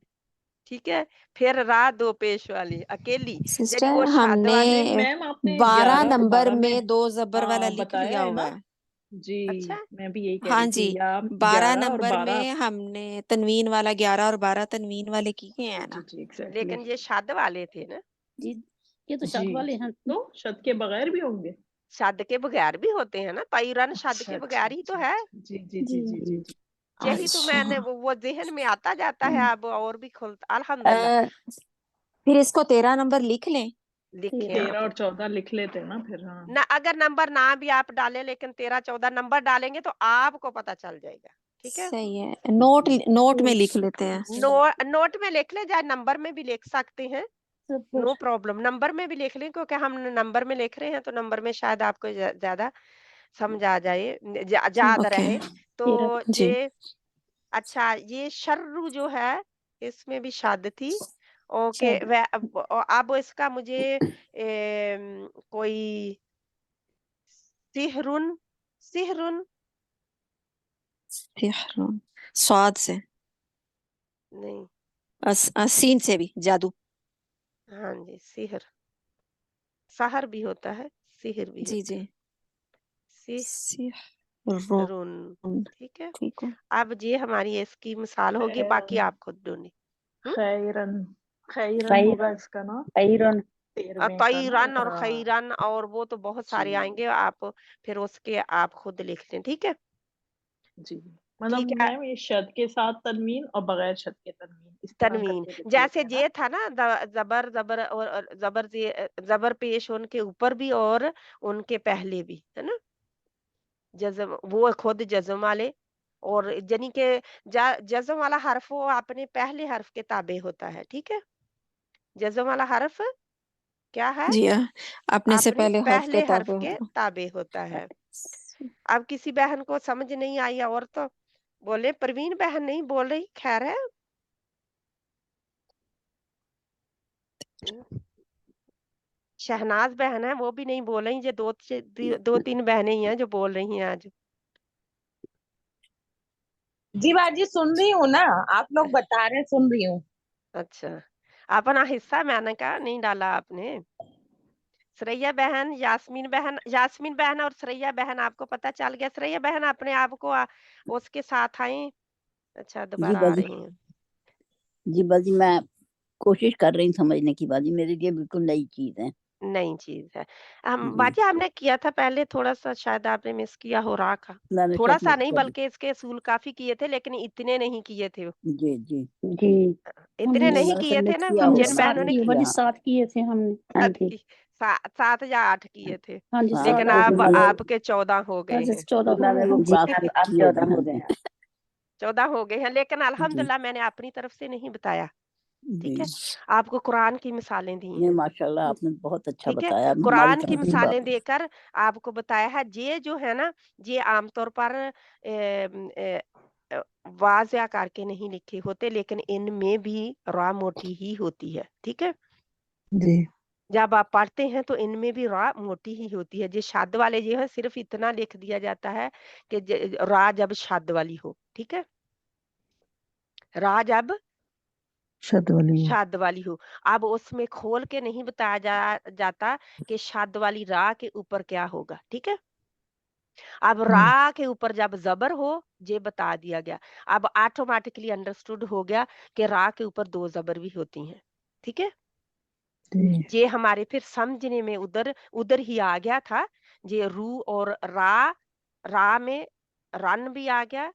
ठीक है। फिर रा 2 पेश वाली अकेली, यानी सिस्टर वो शाद हमने जी वाली। मैम आपने 12 11 और नंबर 12 में में 2 जबर वाला लिख बताया लिया है हुआ ना है। जी। अच्छा, मैं भी यही कह हाँ रही जी, थी या 12 11 और नंबर 12। में हमने तनवीन वाला 11 और 12 तनवीन वाले किए हैं जी ना। जी एग्जैक्टली। लेकिन ये शाद वाले थे ना, जी ये तो जी शाद वाले हैं। तो शत के बगैर भी होंगे। शाद के बगैर भी होते हैं ना, कई रन शाद अच्छा के अच्छा बगैर ही तो अच्छा है। अच्छा। जी जी जी जी जी जी जी। यही तो अच्छा मैंने वो ज़हन में आता जाता है, अब और भी खुलता अल्हम्दुलिल्लाह। अ, फिर इसको 13 नंबर लिख लें। लिखें 13 आप, और 14 लिख लेते हैं ना फिर। हाँ ना अगर नंबर ना भी आप डालें, लेकिन 13-14 नंबर डालेंगे तो आपको पता चल जाएगा, ठीक है। सही है, नोट जी नोट में लिख लेते हैं। नोट में लिख लें, चाहे नंबर में भी लिख सकते हैं, जबर नो प्रॉब्लम। नंबर में भी लिख लें, क्योंकि हम नंबर में लिख रहे हैं तो नंबर में शायद आपको ज्यादा समझ आ जाए, याद ओके रहे। तो 13 जी। ये अच्छा, ये शर्रु जो है इसमें भी शाद थी। ओके, शाद वह अब इसका मुझे कोई सिहरुन, सिहरुन तिहरुन, स्वाद से, नहीं, सीन से भी जादू। हाँ जी, सिहर, सहर भी होता है, सिहर भी जी होता जी, है, सिहरुन, सिहरुन, ठीक है। ठीक है। अब ये हमारी इसकी मिसाल होगी, बाकी खैरन आप खुद ढूंढिए। हम्म? खैरन खैरन होगा खैरन इसका ना खैरन 13वें का ना। तईरन और हाँ खैरन और वो तो बहुत जी सारे आएंगे, आप फिर उसके आप खुद लिख लें, ठीक है। जी। मतलब ठीक है, मैम ये शत के साथ तनवीन और बगैर शत के तनवीन इस तरह तनवीन करके लिख जैसे लेते हैं ना। जे था ना, जबर जबर और जबर जबर पेश उनके ऊपर भी और उनके पहले भी, है ना। जज्म वो खुद जज्म वाले, और यानी कि जज्म वाला हर्फ वो अपने पहले हर्फ के ताबे होता है, ठीक है। जज्म वाला हर्फ क्या है, जी हाँ, अपने से अपने पहले हर्फ के पहले हर्फ ताबे के होता। ताबे होता है। अब किसी बहन को समझ नहीं आई और तो बोले, परवीन बहन नहीं बोल रही, खैर है। शहनाज बहन है, वो भी नहीं बोल रही। ये दो तीन बहनें ही हैं जो बोल रही हैं आज। जी बाजी सुन रही हूँ ना, आप लोग बता रहे हैं, सुन रही हूँ। अच्छा, अपना हिस्सा मैंने कहा नहीं डाला आपने। सरैया बहन, यास्मीन बहन और सरैया बहन, आपको पता चल गया। सरैया बहन अपने आप को उसके साथ आई। अच्छा, जी दोबारा आ बाजी, रही हैं। जी बाजी मैं कोशिश कर रही हूँ समझने की। बाजी मेरे लिए बिल्कुल नई चीज है। नई चीज है। हम जी बाजी हमने किया था पहले, थोड़ा सा शायद आपने मिस किया हो रखा। मैंने थोड़ा शायद सा मिस नहीं, कर दी। बल्कि इसके असूल काफी किए थे, लेकिन इतने नहीं किए थे। जी जी जी इतने हमने नहीं, नहीं मैंने शायद किए थे मिस ना, किया हमने होगा, जिन सात बहनों मैंने ने नहीं किए किया। बाजी, 7 किए थे हमने। हाँ सात जी की 7 या 8 किए थे, हाँ जी हाँ 7 लेकिन तो किए फिर अब थे। मैंने आपके 14 हो गए आज हैं। 14 फिर हो मैंने गए वो हैं। जी बाकी आप की होगी 14 हो ना। गए हैं। 14 हो गए हैं, लेकिन जी अल्हम्दुलिल्लाह मैंने अपनी तरफ से नहीं बताया, जी ठीक है। आपको कुरान की मिसालें दी नहीं, हैं, माशाल्लाह आपने बहुत अच्छा ठीक है। बताया, हमारी कुरान की तरफ नहीं मिसालें बात। देकर आपको बताया है। ये जो है ना, ये आमतौर पर वाज़िया करके नहीं लिखे होते, लेकिन इनमें भी रा मोटी ही होती है, ठीक है। जी जब आप पढ़ते हैं तो इनमें भी रा मोटी ही होती है। जो शद वाले जो है सिर्फ इतना लिख दिया जाता है कि रा जब शद वाली हो, ठीक है, रा जब शद वाली हो। शद वाली हो। अब उसमें खोल के नहीं बताया जाता कि शद वाली रा के ऊपर क्या होगा, ठीक है। अब रा के ऊपर जब जबर हो ये बता दिया गया। अब ऑटोमेटिकली अंडरस्टूड हो गया कि रा के ऊपर 2 जबर भी होती हैं, ठीक है। जी ये हमारे फिर समझने में उधर उधर ही आ गया था। ये रू और रा में रन भी आ गया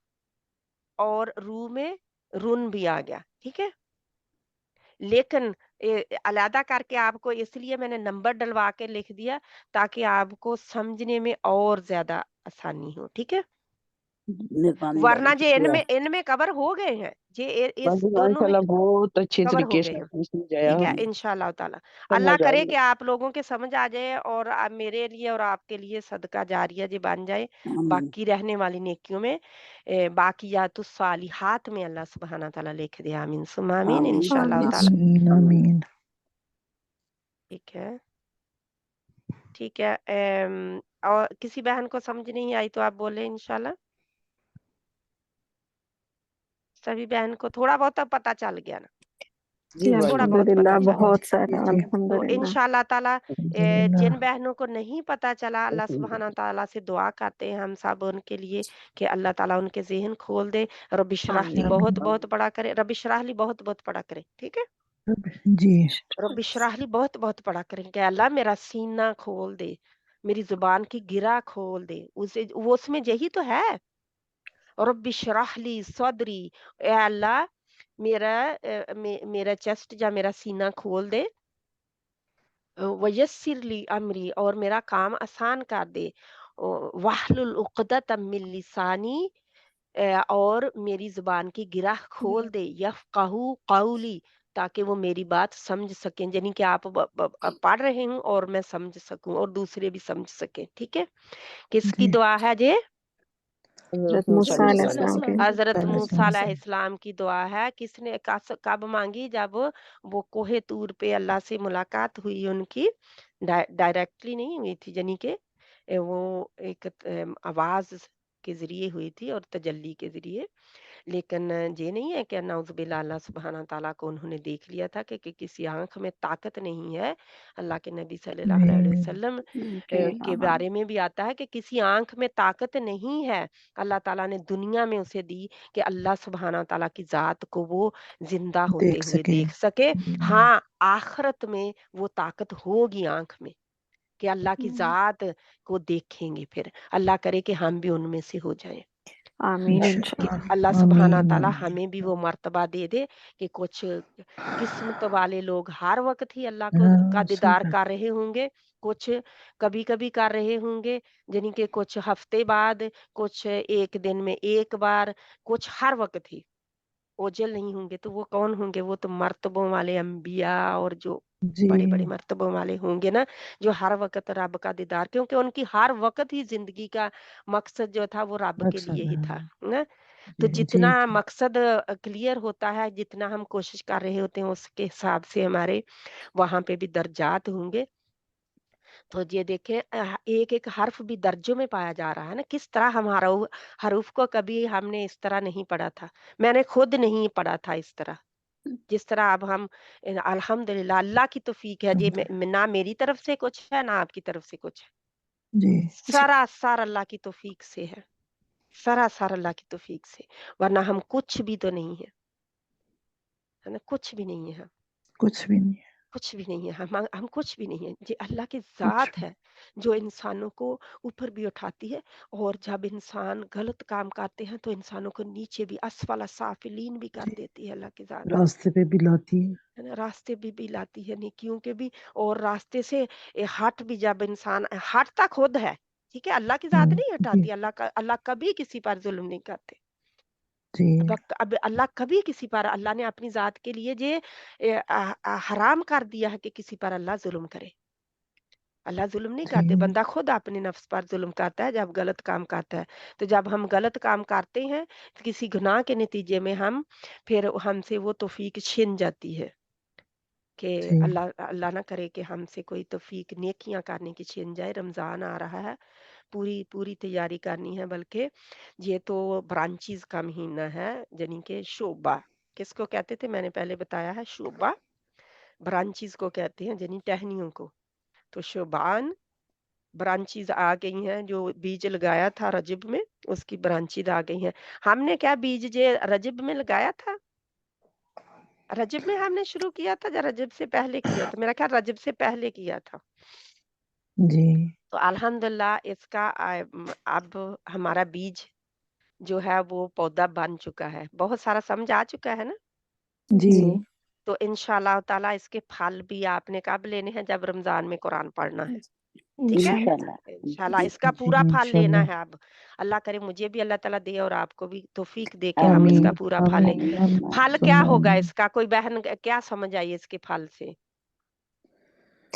और रू में रुन भी आ गया, ठीक है। लेकिन अलहदा करके आपको इसलिए मैंने नंबर डलवा के लिख दिया ताकि आपको समझने में और ज्यादा आसानी हो, ठीक है। मेहरबानी वरना बाजी, ये शुक्रिया। इनमें कवर हो गए हैं, ये इस बाजी दोनों में माशाल्लाह बहुत अच्छे कवर हो तरीके गए से हैं, आपने समझाया, ठीक है। इंशाल्लाह ताला अल्लाह समझ आ करे गया। कि आप लोगों के समझ आ जाए और मेरे लिए और आपके लिए सदका जारिया जी बन जाए आमीन बाकी रहने वाली नेकियों में। बाकियातुस सालिहात में अल्लाह सुब्हाना ताला लिख दे। आमीन सुम्मा आमीन आमीन इंशाल्लाह आमीन। ताला। आमीन आमीन। ठीक है, ठीक है। और किसी बहन को समझ नहीं आई तो आप बोले इंशाल्लाह। सभी बहन को थोड़ा बहुत तो पता चल गया ना, जी जी, बाजी थोड़ा बहुत पता अल्हम्दुलिल्लाह चल गया। बहुत जी सारा, जी तो अल्हम्दुलिल्लाह। इंशाल्लाह ताला अल्हम्दुलिल्लाह। जिन बहनों को नहीं पता चला अल्लाह सुब्हाना ताला से दुआ करते हैं हम सब उनके लिए कि अल्लाह ताला उनके ज़हन खोल दे। रब्बि इशरह ली आमीन। बहुत आमीन। बहुत पढ़ा करे, रब्बि इशरह ली बहुत बहुत पढ़ा करे, ठीक है। जी रब्बि इशरह ली बहुत बहुत पढ़ा करें कि अल्लाह मेरा सीना खोल दे, मेरी जुबान की गिरा खोल दे। उसे वो उसमें यही तो है। रब्बि इशरह ली सदरी, ए अल्लाह मेरा मेरा चेस्ट या मेरा सीना खोल दे। वयस्सिर ली अमरी और मेरा काम आसान कर दे। वाहलुल उक़दतम मिन लिसानी और मेरी जुबान की गिरह खोल दे। यफ़क़हू क़ौली ताकि वो मेरी बात समझ सकें, यानी कि आप पढ़ रहे हूँ और मैं समझ सकूं और दूसरे भी समझ सकें, ठीक है। किसकी जी दुआ है ये? हज़रत मूसा मूसा अलैहिस्सलाम। अलैहिस्सलाम के। हजरत मूसा अलैहिस्सलाम। अलैहिस्सलाम की दुआ है। किसने कब मांगी? जब वो कोहे तूर पे अल्लाह से मुलाकात हुई उनकी। डायरेक्टली नहीं हुई थी, यानी कि वो एक आवाज के जरिए हुई थी और तजल्ली के जरिए। लेकिन ये नहीं है कि नाउज़ुबिल्लाह अल्लाह सुब्हाना ताला को उन्होंने देख लिया था कि किसी आंख में ताकत नहीं है। अल्लाह के नबी सल्लल्लाहु अलैहि जी वसल्लम जी के हाँ हाँ। बारे में भी आता है कि किसी आंख में ताकत नहीं है। अल्लाह ताला ने दुनिया में उसे दी कि अल्लाह सुब्हाना ताला की जात को वो जिंदा होते देख हुए सके। देख सके। हाँ, आखिरत में वो ताकत होगी आंख में कि अल्लाह की जात को देखेंगे। फिर अल्लाह करे कि हम भी उनमें से हो जाएं आमीन कि इंशाल्लाह। अल्लाह इंशाअल्लाह। सुब्हाना आमीन ताला आमीन। हमें भी वो मर्तबा दे दे कि कुछ किस्मत वाले लोग हर वक्त ही अल्लाह को का हाँ सही दीदार बात। कर रहे होंगे, कुछ कभी कभी कर रहे होंगे, यानी कि कुछ हफ्ते बाद, कुछ एक दिन में एक बार, कुछ हर वक्त ही ओझल नहीं होंगे। तो वो कौन होंगे? वो तो मर्तबों वाले अंबिया और जो जी बड़े बड़े मर्तबों वाले होंगे ना, जो हर वक्त रब का दीदार, क्योंकि उनकी हर वक्त ही जिंदगी का मकसद जो था वो रब के लिए मकसद ही है। था ना। तो जी जी जितना जी मकसद क्लियर होता है, जितना हम कोशिश कर रहे होते हैं, उसके हिसाब से हमारे वहां पे भी दर्जात होंगे। तो ये देखें एक एक हर्फ भी दर्जों में पाया जा रहा है ना। किस तरह हम हरूफ को कभी हमने इस तरह नहीं पढ़ा था। मैंने खुद नहीं पढ़ा था इस तरह, जिस तरह अब हम अल्हम्दुलिल्लाह अल्लाह की तौफीक है। ये ना मेरी तरफ से कुछ है ना आपकी तरफ से कुछ है, जी सरासर अल्लाह की तौफीक से है, सरासर अल्लाह की तौफीक से। वरना हम कुछ भी तो नहीं है, है ना, कुछ भी नहीं है। कुछ भी नहीं है। कुछ भी नहीं है, हम कुछ भी नहीं है। ये अल्लाह की कुछ ज़ात है जो इंसानों को ऊपर भी उठाती है और जब इंसान गलत काम करते हैं तो इंसानों को नीचे भी असफला साफिलीन भी कर जी देती है अल्लाह की ज़ात, रास्ते पे भी लाती है। है ना। रास्ते भी लाती है नेकियों के भी, और रास्ते से हट भी, जब इंसान हटता खुद है, ठीक है। अल्लाह की ज़ात नहीं जी हटाती। अल्लाह कभी किसी पर जुल्म नहीं करते। जी अब अल्लाह कभी किसी पर, अल्लाह ने अपनी ज़ात के लिए ये हराम कर दिया है कि किसी पर अल्लाह जुल्म करे। अल्लाह जुल्म नहीं करते। जी बंदा खुद अपने नफ्स पर जुल्म करता है जब गलत काम करता है। तो जब हम गलत काम करते हैं तो किसी गुनाह के नतीजे में हम फिर हमसे वो तौफीक छिन जाती है کہ جی اللہ نہ کرے کہ ہم سے کوئی توفیق نیکیاں کرنے کی چھن جائے. رمضان آ رہا ہے, پوری تیاری کرنی ہے. بلکہ یہ تو برانچیز کا مہینہ ہے, یعنی کہ شعبہ کس کو کہتے تھے میں نے پہلے بتایا ہے, شعبہ برانچیز کو کہتے ہیں, یعنی ٹہنیوں کو. تو شعبان برانچیز آ گئی ہیں. جو بیج لگایا تھا رجب میں, اس کی برانچیز آ گئی ہیں. ہم نے کیا بیج رجب میں لگایا تھا؟ رجب میں ہم نے شروع کیا تھا یا رجب سے پہلے کیا تھا؟ میرا خیال رجب سے پہلے کیا تھا. جی تو الحمدللہ اس کا اب ہمارا بیج جو ہے وہ پودا بن چکا ہے, بہت سارا سمجھ آ چکا ہے نا. جی تو انشاءاللہ تعالیٰ اس کے پھل بھی آپ نے کب لینے ہیں؟ جب رمضان میں قرآن پڑھنا ہے. ٹھیک ہے, انشاءاللہ. انشاءاللہ اس کا جی پورا پھل لینا انشاءاللہ. ہے. اب اللہ کرے مجھے بھی اللہ تعالیٰ دے اور آپ کو بھی توفیق دے کہ ہم اس آمین کا پورا پھل لیں. آمین پھل ثم کیا ہوگا آمین. اس کا؟ کوئی بہن کیا سمجھ آئی اس کے پھل سے؟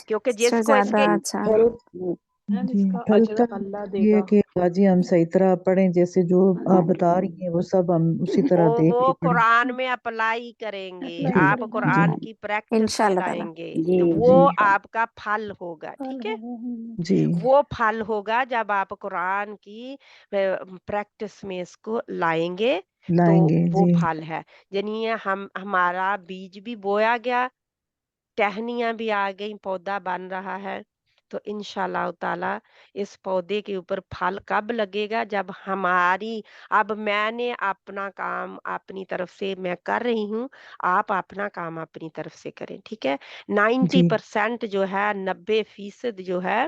کیونکہ سسٹر جس کو اس زیادہ کے اچھا پھل میم جی اس کا پھل اجر تو اللہ دے یہ ہے گا. کہ باجی ہم صحیح طرح پڑھیں, جیسے جو آپ بتا رہی ہیں وہ سب ہم اسی طرح دیکھ وہ کے پڑھیں. قرآن میں اپلائی کریں گے, اپلائی جی آپ کریں. ہاں جی قرآن کی پریکٹس میں انشاءاللہ تعالیٰ. لائیں گے جی تو وہ جی آپ کا پھل ہوگا. پھل ٹھیک ہے, ہوگا. جی وہ پھل ہوگا جب آپ قرآن کی پریکٹس میں اس کو لائیں گے تو لائیں گے. وہ جی پھل ہے. یعنی ہمارا بیج بھی بویا گیا, ٹہنیاں بھی آ گئی, پودا بن رہا ہے. تو انشاءاللہ تعالی اس پودے کے اوپر پھل کب لگے گا؟ جب ہماری, اب میں نے اپنا کام اپنی طرف سے میں کر رہی ہوں, آپ اپنا کام اپنی طرف سے کریں. ٹھیک ہے, 90% جو ہے, 90% جو ہے,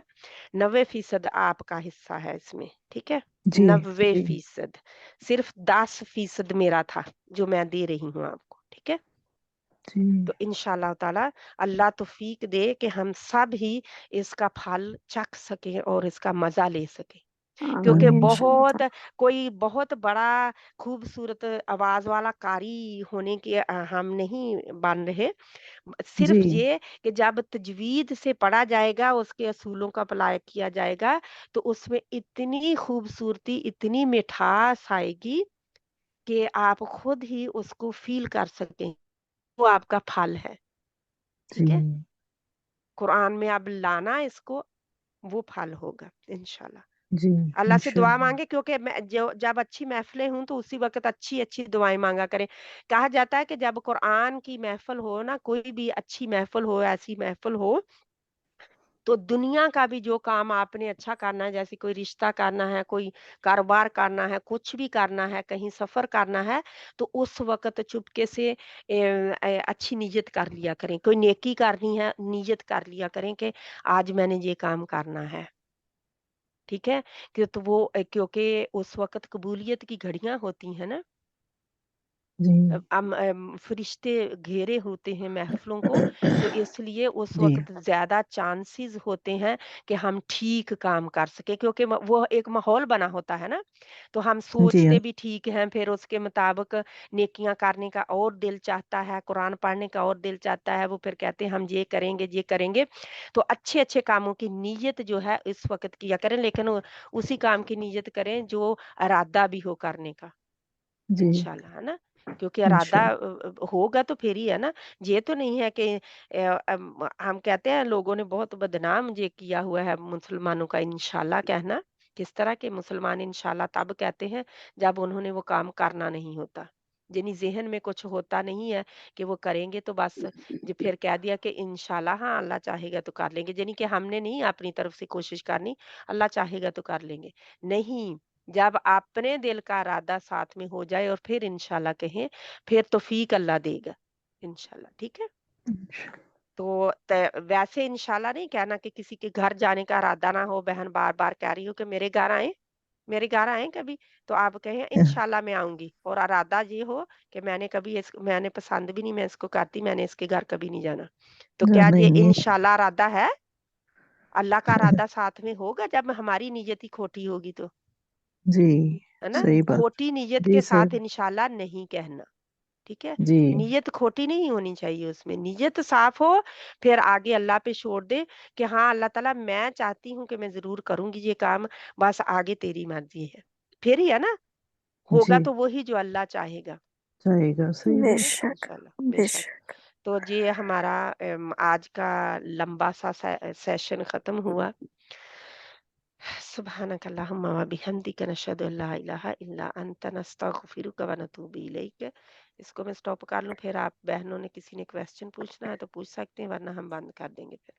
90% آپ کا حصہ ہے اس میں. ٹھیک ہے, جی 90%, صرف 10% میرا تھا جو میں دے رہی ہوں آپ کو. ٹھیک ہے, جی تو انشاءاللہ تعالی اللہ توفیق دے کہ ہم سب ہی اس کا پھل چکھ سکیں اور اس کا مزہ لے سکیں. کیونکہ آمین انشاءاللہ بہت تعالیٰ. کوئی بہت بڑا خوبصورت آواز والا قاری ہونے کے ہم نہیں بن رہے. صرف جی یہ کہ جب تجوید سے پڑھا جائے گا, اس کے اصولوں کا اپلائی کیا جائے گا, تو اس میں اتنی خوبصورتی, اتنی مٹھاس آئے گی کہ آپ خود ہی اس کو فیل کر سکیں. وہ آپ کا پھل ہے. جی ٹھیک ہے, قرآن میں اب لانا اس کو, وہ پھل ہوگا انشاءاللہ. جی اللہ سے دعا انشاءاللہ. مانگے, کیونکہ جب اچھی محفلیں ہوں تو اسی وقت اچھی دعائیں مانگا کریں. کہا جاتا ہے کہ جب قرآن کی محفل ہو نا, کوئی بھی اچھی محفل ہو, ایسی محفل ہو, تو دنیا کا بھی جو کام آپ نے اچھا کرنا ہے, جیسے کوئی رشتہ کرنا ہے, کوئی کاروبار کرنا ہے, کچھ بھی کرنا ہے, کہیں سفر کرنا ہے, تو اس وقت چپکے سے اچھی نیت کر لیا کریں. کوئی نیکی کرنی ہے, نیت کر لیا کریں کہ آج میں نے یہ کام کرنا ہے. ٹھیک ہے, کیونکہ اس وقت قبولیت کی گھڑیاں ہوتی ہیں نا. جی فرشتے گھیرے ہوتے ہیں محفلوں کو, تو اس لیے اس جی وقت زیادہ چانسز ہوتے ہیں کہ ہم ٹھیک کام کر سکیں, کیونکہ وہ ایک ماحول بنا ہوتا ہے نا. تو ہم جی سوچتے بھی ٹھیک ہیں, پھر اس کے مطابق نیکیاں کرنے کا اور دل چاہتا ہے, قرآن پڑھنے کا اور دل چاہتا ہے. وہ پھر کہتے ہیں ہم یہ کریں گے, یہ کریں گے. تو اچھے کاموں کی نیت جو ہے اس وقت کیا کریں, لیکن اسی کام کی نیت کریں جو ارادہ بھی ہو کرنے کا. جی انشاءاللہ, ہے نا, کیونکہ ارادہ انشاءاللہ. ہوگا تو پھر ہی ہے نا. یہ تو نہیں ہے کہ ہم کہتے ہیں لوگوں نے بہت بدنام یہ کیا ہوا ہے مسلمانوں کا انشاءاللہ کہنا. کس طرح کے مسلمان انشاءاللہ تب کہتے ہیں جب انہوں نے وہ کام کرنا نہیں ہوتا, یعنی ذہن میں کچھ ہوتا نہیں ہے کہ وہ کریں گے, تو بس جو پھر کہہ دیا کہ انشاءاللہ ہاں اللہ چاہے گا تو کر لیں گے, یعنی کہ ہم نے نہیں اپنی طرف سے کوشش کرنی, اللہ چاہے گا تو کر لیں گے. نہیں, جب اپنے دل کا ارادہ ساتھ میں ہو جائے اور پھر انشاءاللہ کہیں, پھر توفیق اللہ دے گا انشاءاللہ. ٹھیک ہے, تو ویسے انشاءاللہ نہیں کہنا کہ کسی کے گھر جانے کا ارادہ نہ ہو. بہن بار بار کہہ رہی ہو کہ میرے گھر آئیں کبھی, تو آپ کہیں انشاءاللہ میں آؤں گی, اور ارادہ یہ ہو کہ میں نے پسند بھی نہیں, میں اس کو کرتی, میں نے اس کے گھر کبھی نہیں جانا. تو کیا یہ نہیں انشاءاللہ ارادہ ہے؟ اللہ کا ارادہ ساتھ میں ہوگا جب ہماری نیت ہی کھوٹی ہوگی تو, جی ہے نا. صحیح بات. کھوٹی نیت جی کے صحیح. ساتھ انشاءاللہ نہیں کہنا. ٹھیک ہے, جی نیت کھوٹی نہیں ہونی چاہیے, اس میں نیت صاف ہو, پھر آگے اللہ پہ چھوڑ دے کہ ہاں اللہ تعالیٰ میں چاہتی ہوں کہ میں ضرور کروں گی یہ کام, بس آگے تیری مرضی ہے. پھر ہی ہے نا, ہوگا جی تو وہی جو اللہ چاہے گا. چاہے گا. صحیح بے بات. شک انشاءاللہ, بے بے شک. شک. تو یہ ہمارا آج کا لمبا سا سیشن ختم ہوا. سبحانک اللہم و بحمدک نشہد ان لا الہ الا انت نستغفرک و نتوب الیک. اس کو میں سٹاپ کر لوں، پھر آپ بہنوں نے کسی نے کویسچن پوچھنا ہے تو پوچھ سکتے ہیں، ورنہ ہم بند کر دیں گے پھر.